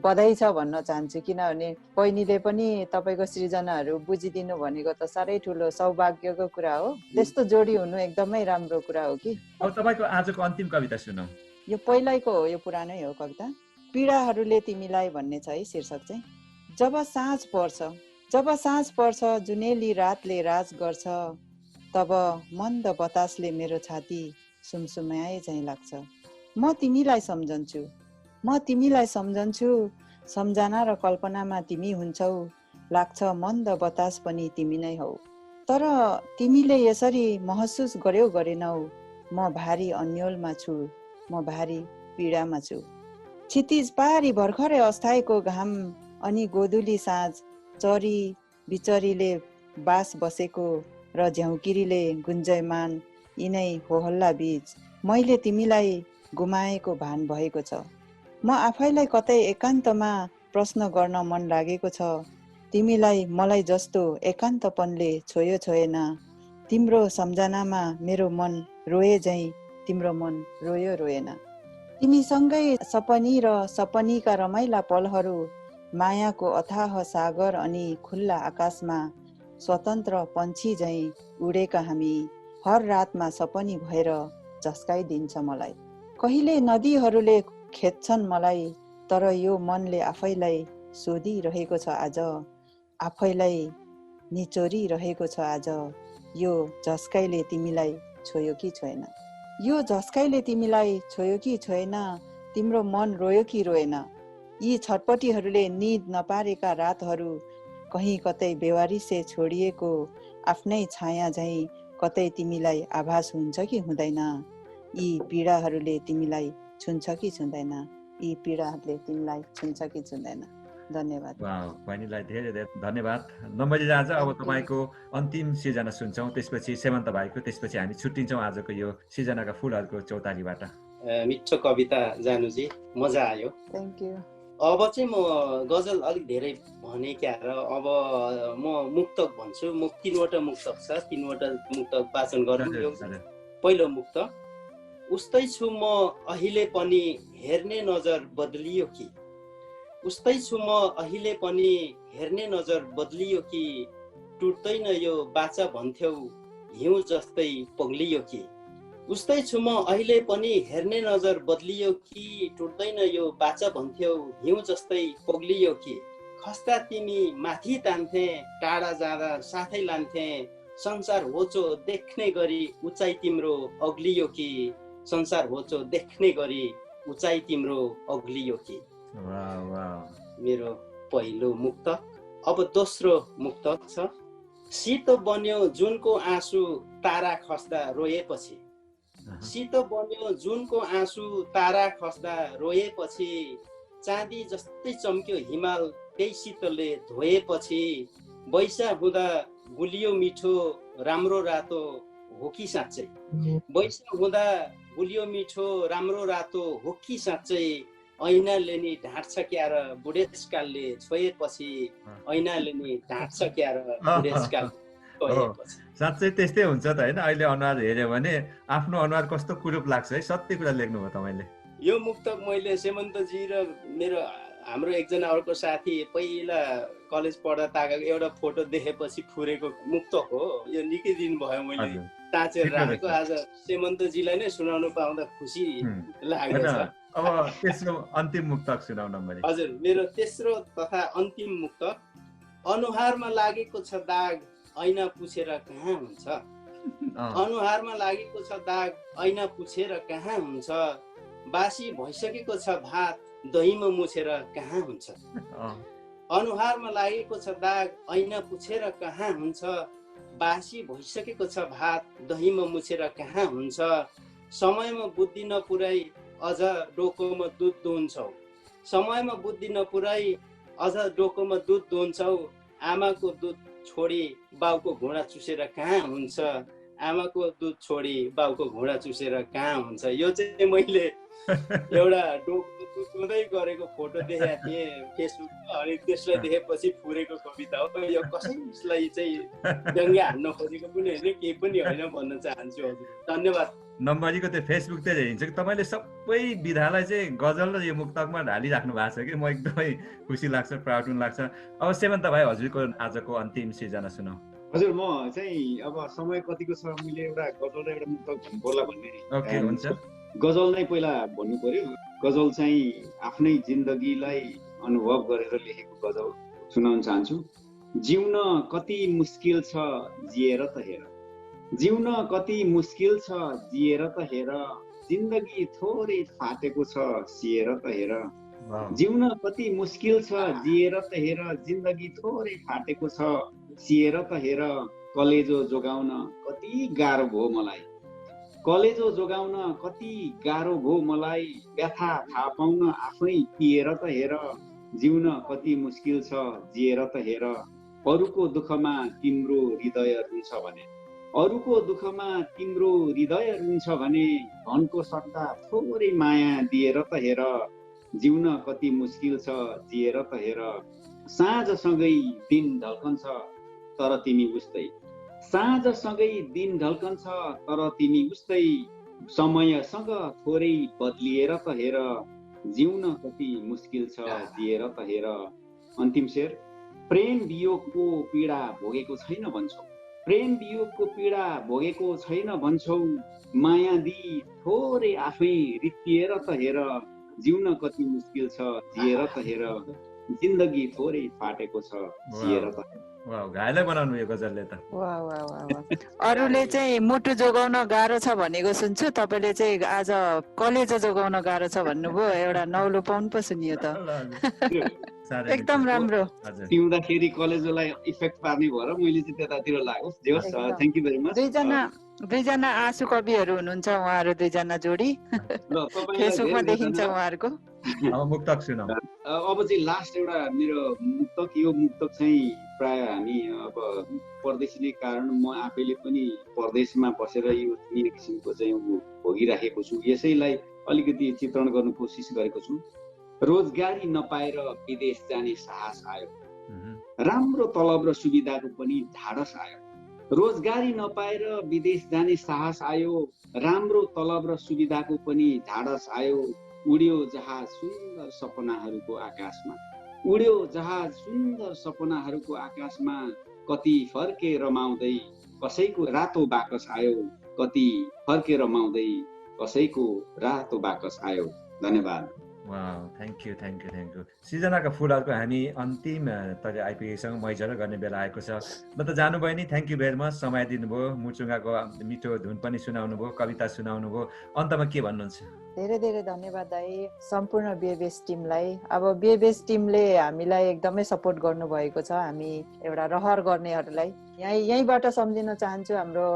बधाई छ भन्न चाहन्छु, किनभने बहिनीले पनि तपाईँको सृजनाहरू बुझिदिनु भनेको त साह्रै ठुलो सौभाग्यको कुरा हो। त्यस्तो जोडी हुनु एकदमै राम्रो कुरा हो कि। अब तपाईँको आजको अन्तिम कविता सुनौ। यो पहिल्यैको हो, यो पुरानै हो कविता। पीडाहरूले तिमीलाई भन्ने छ है शीर्षक चाहिँ। जब साँझ पर्छ जुनेली रातले राज गर्छ, तब मन्द बतासले मेरो छाती सुमसुमाए झैँ लाग्छ। म तिमीलाई सम्झन्छु, सम्झना र कल्पनामा तिमी हुन्छौ, लाग्छ मन्द बतास पनि तिमी नै हौ। तर तिमीले यसरी महसुस गर्यौ गरेनौ, म भारी अन्योलमा छु, म भारी पीडामा छु। क्षितिज पारी भर्खरै अस्ताएको घाम अनि गोधुली साँझ, चरी बिचरीले बास बसेको र झ्याउकिरीले गुन्जयमान यिनै होहल्ला बीच मैले तिमीलाई गुमाएको भान भएको छ। म आफैलाई कतै एकान्तमा प्रश्न गर्न मन लागेको छ, तिमीलाई मलाई जस्तो एकान्तपनले छोएन। तिम्रो सम्झनामा मेरो मन रोए झैँ तिम्रो मन रोएन। तिमीसँगै सपनी र सपनीका रमाइला पलहरू, मायाको अथाह सागर अनि खुल्ला आकाशमा स्वतन्त्र पन्छी झैँ उडेका हामी, हर रातमा सपनी भएर झस्काइदिन्छ मलाई। कहिले नदीहरूले खेद्छन् मलाई, तर यो मनले आफैलाई सोधिरहेको छ आज, आफैलाई निचोरिरहेको छ आज, यो झस्काइले तिमीलाई छोयो कि छोएन। यो झस्काइले तिमीलाई छोयो कि छोएन, तिम्रो मन रोयो कि रोएन। यी छटपटीहरूले निद नपारेका रातहरू, कहीँ कतै बेवारिसे छोडिएको आफ्नै छाया झैँ कतै तिमीलाई आभास हुन्छ कि हुँदैन। यी पीडाहरूले तिमीलाई छुन्छ कि छुँदैन, यी पीडाहरूले तिमीलाई छुन्छ कि छुँदैन। धन्यवाद। बहिनीलाई धेरै धेरै धन्यवाद। नम्बरजी आज अब तपाईँको अन्तिम सृजना सुन्छौँ, त्यसपछि सेमन्त भाइको, त्यसपछि हामी छुट्टिन्छौँ आजको यो सृजनाका फुलहरूको चौतारीबाट। मिठो कविता जानुजी, मजा आयो। Thank you. अब चाहिँ म गजल अलिक धेरै भने क्या र अब म मुक्तक भन्छु। 3वटा मुक्तक छ, 3वटा मुक्तक वाचन गरौँ। पहिलो मुक्तक, उस्तै छु म अहिले पनि हेर्ने नजर बदलियो कि, उस्तै छु म अहिले पनि हेर्ने नजर बदलियो कि, टुट्दैन यो बाचा भन्थ्यौ हिउँ जस्तै पग्लियो कि। उस्तै छु म अहिले पनि हेर्ने नजर बदलियो कि, टुट्दैन यो बाचा भन्थ्यौ हिउँ जस्तै पग्लियो कि। खस्ता तिमी माथि तान्थे, टाढा जाँदा साथै लान्थे, संसार होचो देख्ने गरी उचाइ तिम्रो अग्लियो कि, संसार होचो देख्ने गरी उचाइ तिम्रो अग्लियो कि। मेरो पहिलो मुक्तक। अब दोस्रो मुक्तक छ, शीतो बन्यो जुनको आँसु तारा खस्दा रोएपछि, शीतो बन्यो जुनको आँसु तारा खस्दा रोएपछि, चाँदी जस्तै चम्क्यो हिमाल त्यही शीतलले धोएपछि, बैसा हुँदा गुलियो मिठो राम्रो रातो हो कि साँच्चै, बैसा हुँदा गुलियो मिठो राम्रो रातो हो कि साँच्चै, ऐनाले नि ढाँट्छ क्या र बुढेसकालले छोएपछि, ऐनाले नि ढाँट्छ क्या र बुढेसकालले छोएपछि। साँच्चै त्यस्तै हुन्छ त होइन। अहिले अनुहार हेऱ्यो भने आफ्नो अनुहार कस्तो कुरूप लाग्छ है, सत्य कुरा लेख्नुभयो तपाईँले। यो मुक्तक मैले सेमन्तजी र मेरो हाम्रो एकजना अर्को साथी पहिला कलेज पढ्दा ताकाको एउटा फोटो देखेपछि फुरेको मुक्तक हो। यो निकै दिन भयो मैले टाँचेर राखेको, आज सेमन्तजीलाई नै सुनाउनु पाउँदा खुसी लागेको छ। अब तेस्रो अन्तिम मुक्तक सुनाउन मैले। हजुर, मेरो तेस्रो तथा अन्तिम मुक्तक, अनुहारमा लागेको छ दाग ऐना पुछेर कहाँ हुन्छ, अनुहारमा लागेको छ दाग ऐना पुछेर कहाँ हुन्छ, बासी भइसकेको छ भात दहीमा मुछेर कहाँ हुन्छ, अनुहारमा लागेको छ दाग ऐना पुछेर कहाँ हुन्छ, बासी भइसकेको छ भात दहीमा मुछेर कहाँ हुन्छ, समयमा बुद्धि नपुर्याई अझ डोकोमा दुध दुहुन्छौ, समयमा बुद्धि नपुर्याई अझ डोकोमा दुध दोन्छौ, आमाको दुध छोडी बाउको घुँडा चुसेर कहाँ हुन्छ, आमाको दुध छोडी बाउको घुँडा चुसेर कहाँ हुन्छ। यो चाहिँ मैले एउटा डोको दुध दुँदै गरेको फोटो देखेको थिएँ फेसबुकमा, अनि त्यसलाई देखेपछि फुरेको कविता हो। यो कसैलाई चाहिँ व्यङ्ग्य हान्न खोजेको पनि होइन, केही पनि होइन भन्न चाहन्छु हजुर। धन्यवाद। नम्बरीको त्यो फेसबुक चाहिँ हेरिन्छ कि तपाईँले सबै विधालाई चाहिँ गजल र यो मुक्तकमा ढालिराख्नु भएको छ कि म एकदमै खुसी लाग्छ, प्राउड पनि लाग्छ। अब सेमन्त भाइ हजुरको आजको अन्तिम सृजना सुनाऊ। हजुर, म चाहिँ अब समय कतिको छ, मैले एउटा गजल र एउटा मुक्तक भन्नु पर्ला भन्ने। ओके, हुन्छ। गजल नै पहिला भन्नु पर्यो। गजल चाहिँ आफ्नै जिन्दगीलाई अनुभव गरेर लेखेको गजल सुनाउन चाहन्छु। जिउन कति मुस्किल छ जिएर त हेर, जिउन कति मुस्किल छ जिएर त हेर, जिन्दगी थोरै फाटेको छ सिएर त हेर। जिउन कति मुस्किल छ जिएर त हेर, जिन्दगी थोरै फाटेको छ सिएर त हेर। कलेजो जोगाउन कति गाह्रो भयो मलाई, कलेजो जोगाउन कति गाह्रो भयो मलाई, व्यथा थाहा पाउन आफै पिएर त हेर। जिउन कति मुस्किल छ जिएर त हेर, अरूको दुःखमा तिम्रो हृदय रुन्छ भने, अरूको दुःखमा तिम्रो हृदय रुन्छ भने, धनको सट्टा थोरै माया दिएर त हेर। जिउन कति मुस्किल छ जिएर त हेर, साँझसँगै दिन ढल्कन्छ तर तिमी उस्तै, साँझसँगै दिन ढल्कन्छ तर तिमी उस्तै, समयसँग थोरै बदलिएर त हेर। जिउन कति मुस्किल छ जिएर त हेर। अन्तिम शेर, प्रेम वियोगको पीडा भोगेको छैन भन्छौ, प्रेम वियोगको पीडा भोगेको छैन भन्छौ, माया दि थोरै आफै रित्तिएर त हेर। जिउन कति मुस्किल छ जिएर त हेर, जिन्दगी थोरै फाटेको छ सिएर त हेर। वाह, घायलै बनाउनु यो गजलले त। वाह वाह वाह वाह। अरूले चाहिँ मुटु जोगाउन गाह्रो छ भनेको सुन्छु, तपाईँले चाहिँ आज कलेजो जोगाउन गाह्रो छ भन्नुभयो। एउटा नौलो पाउनु पो सुनियो त। एकदम राम्रो। पिउँदाखेरि कलेजोलाई इफेक्ट पार्ने भएर मैले चाहिँ त्यतातिर लाग्यो। Thank you very much. दुईजना आँसु कविहरू हुनुहुन्छ उहाँहरू, दुईजना जोडी फेसबुकमा देखिन्छ उहाँहरूको। अब मुक्तक सुनाऊ। अब चाहिँ लास्ट एउटा मेरो मुक्तक, यो मुक्तक चाहिँ प्राय हामी अब परदेशीले कारण म आफैले पनि परदेशमा बसेर यो किसिमको चाहिँ भोगिराखेको छु। यसैलाई अलिकति चित्रण गर्न कोसिस गरेको छु। रोजगारी नपाएर विदेश जाने साहस आयो, राम्रो तलब र सुविधाको पनि ढाडस आयो। रोजगारी नपाएर विदेश जाने साहस आयो, राम्रो तलब र सुविधाको पनि ढाडस आयो। उड्यो जहाज सुन्दर सपनाहरूको आकाशमा, उड्यो जहाज सुन्दर सपनाहरूको आकाशमा, कति फर्के रमाउँदै कसैको रातो बाकस आयो, कति फर्के रमाउँदै कसैको रातो बाकस आयो। धन्यवाद। वाह, thank you thank you thank you. सृजनाका फुलहरूको हामी अन्तिम तर् आइपुगेसँग मैजरा गर्ने बेला आएको छ। म त जानुभयो नि, थ्याङ्क यू भेरी मच, समय दिनुभयो, मुचुङ्गाको मिठो धुन पनि सुनाउनु भयो, कविता सुनाउनु भयो। अन्तमा के भन्नुहुन्छ? धेरै धेरै धन्यवाद दाइ, सम्पूर्ण बिएबीएस टिमलाई। अब बिएबीएस टिमले हामीलाई एकदमै सपोर्ट गर्नुभएको छ, हामी एउटा रहर गर्नेहरूलाई। यहीँबाट सम्झिन चाहन्छु हाम्रो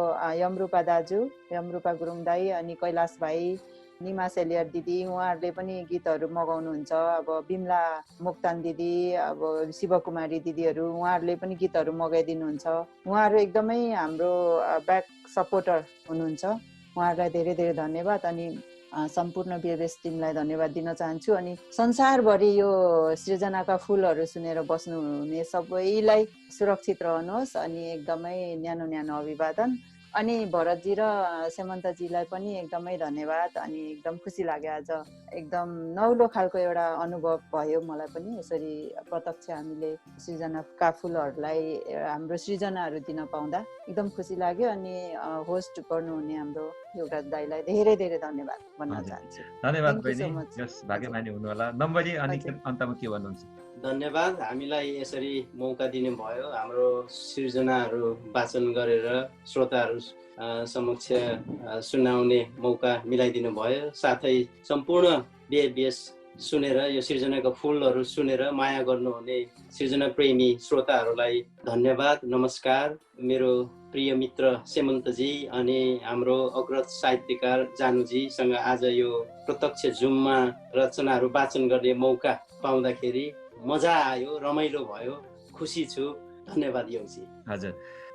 यमरूपा दाजु, यमरूपा गुरुङ दाई, अनि कैलाश भाइ, निमा सेलियर दिदी, उहाँहरूले पनि गीतहरू मगाउनुहुन्छ। अब बिमला मोक्तान दिदी, अब शिवकुमारी दिदीहरू, उहाँहरूले पनि गीतहरू मगाइदिनुहुन्छ। उहाँहरू एकदमै हाम्रो ब्याक सपोर्टर हुनुहुन्छ। उहाँहरूलाई धेरै धेरै धन्यवाद। अनि सम्पूर्ण बिएबीएस टिमलाई धन्यवाद दिन चाहन्छु। अनि संसारभरि यो सृजनाका फुलहरू सुनेर बस्नुहुने सबैलाई सुरक्षित रहनुहोस्, अनि एकदमै न्यानो न्यानो अभिवादन। अनि भरतजी र सेमन्तजीलाई पनि एकदमै धन्यवाद। अनि एकदम खुसी लाग्यो, आज एकदम नौलो खालको एउटा अनुभव भयो मलाई पनि। यसरी प्रत्यक्ष हामीले सृजनाका फुलहरूलाई हाम्रो सृजनाहरू दिन पाउँदा एकदम खुसी लाग्यो। अनि होस्ट गर्नुहुने हाम्रो योगराज दाईलाई धेरै धेरै धन्यवाद भन्न चाहन्छु। धन्यवाद बहिनी, यस भाग्यमानी हुनु होला। नम्बरी अनि अन्तमा के भन्नुहुन्छ? धन्यवाद, हामीलाई यसरी मौका दिनु भयो, हाम्रो सृजनाहरू वाचन गरेर श्रोताहरू समक्ष सुनाउने मौका मिलाइदिनु भयो। साथै सम्पूर्ण बिएबीएस सुनेर यो सिर्जनाका फुलहरू सुनेर माया गर्नुहुने सिर्जना प्रेमी श्रोताहरूलाई धन्यवाद, नमस्कार। मेरो प्रिय मित्र सेमन्तजी अनि हाम्रो अग्रज साहित्यकार जानुजीसँग आज यो प्रत्यक्ष जुममा रचनाहरू वाचन गर्ने मौका पाउँदाखेरि मजा आयो, रमाइलो भयो, खुसी छु। धन्यवाद योगजी। हजुर,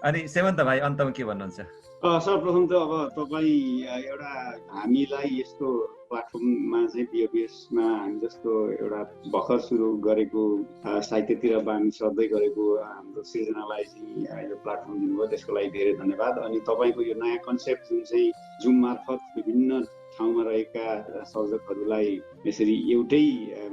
अनि सेमन्त भाइ अन्तमा के भन्नुहुन्छ? सर्वप्रथम त अब तपाईँ एउटा हामीलाई यस्तो प्लेटफर्ममा चाहिँ बिओबिएसमा हामी जस्तो एउटा भर्खर सुरु गरेको साहित्यतिर बानी सर्दै गरेको हाम्रो सृजनालाई चाहिँ यो प्लेटफर्म दिनुभयो, त्यसको लागि धेरै धन्यवाद। अनि तपाईँको यो नयाँ कन्सेप्ट जुन चाहिँ जुम मार्फत विभिन्न ठाउँमा रहेका सर्जकहरूलाई यसरी एउटै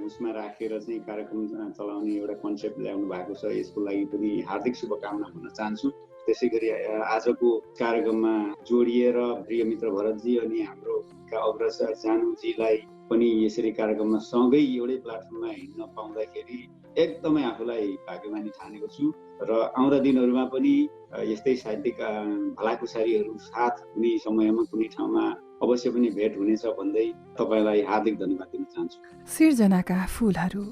उसमा राखेर चाहिँ कार्यक्रम चलाउने एउटा कन्सेप्ट ल्याउनु भएको छ, यसको लागि पनि हार्दिक शुभकामना भन्न चाहन्छु। त्यसै गरी आजको कार्यक्रममा जोडिएर प्रिय मित्र भरतजी अनि हाम्रो अग्रज जानुजीलाई पनि यसरी कार्यक्रममा सँगै एउटै प्लेटफर्ममा हिँड्न पाउँदाखेरि एकदमै आफूलाई भाग्यमानी ठानेको छु र आउँदा दिनहरूमा पनि यस्तै साहित्यिक भलाकुसारीहरू साथ कुनै समयमा कुनै ठाउँमा अवश्य पनि भेट हुनेछ भन्दै तपाईँलाई हार्दिक धन्यवाद दिन चाहन्छु। सिर्जनाका फुलहरू।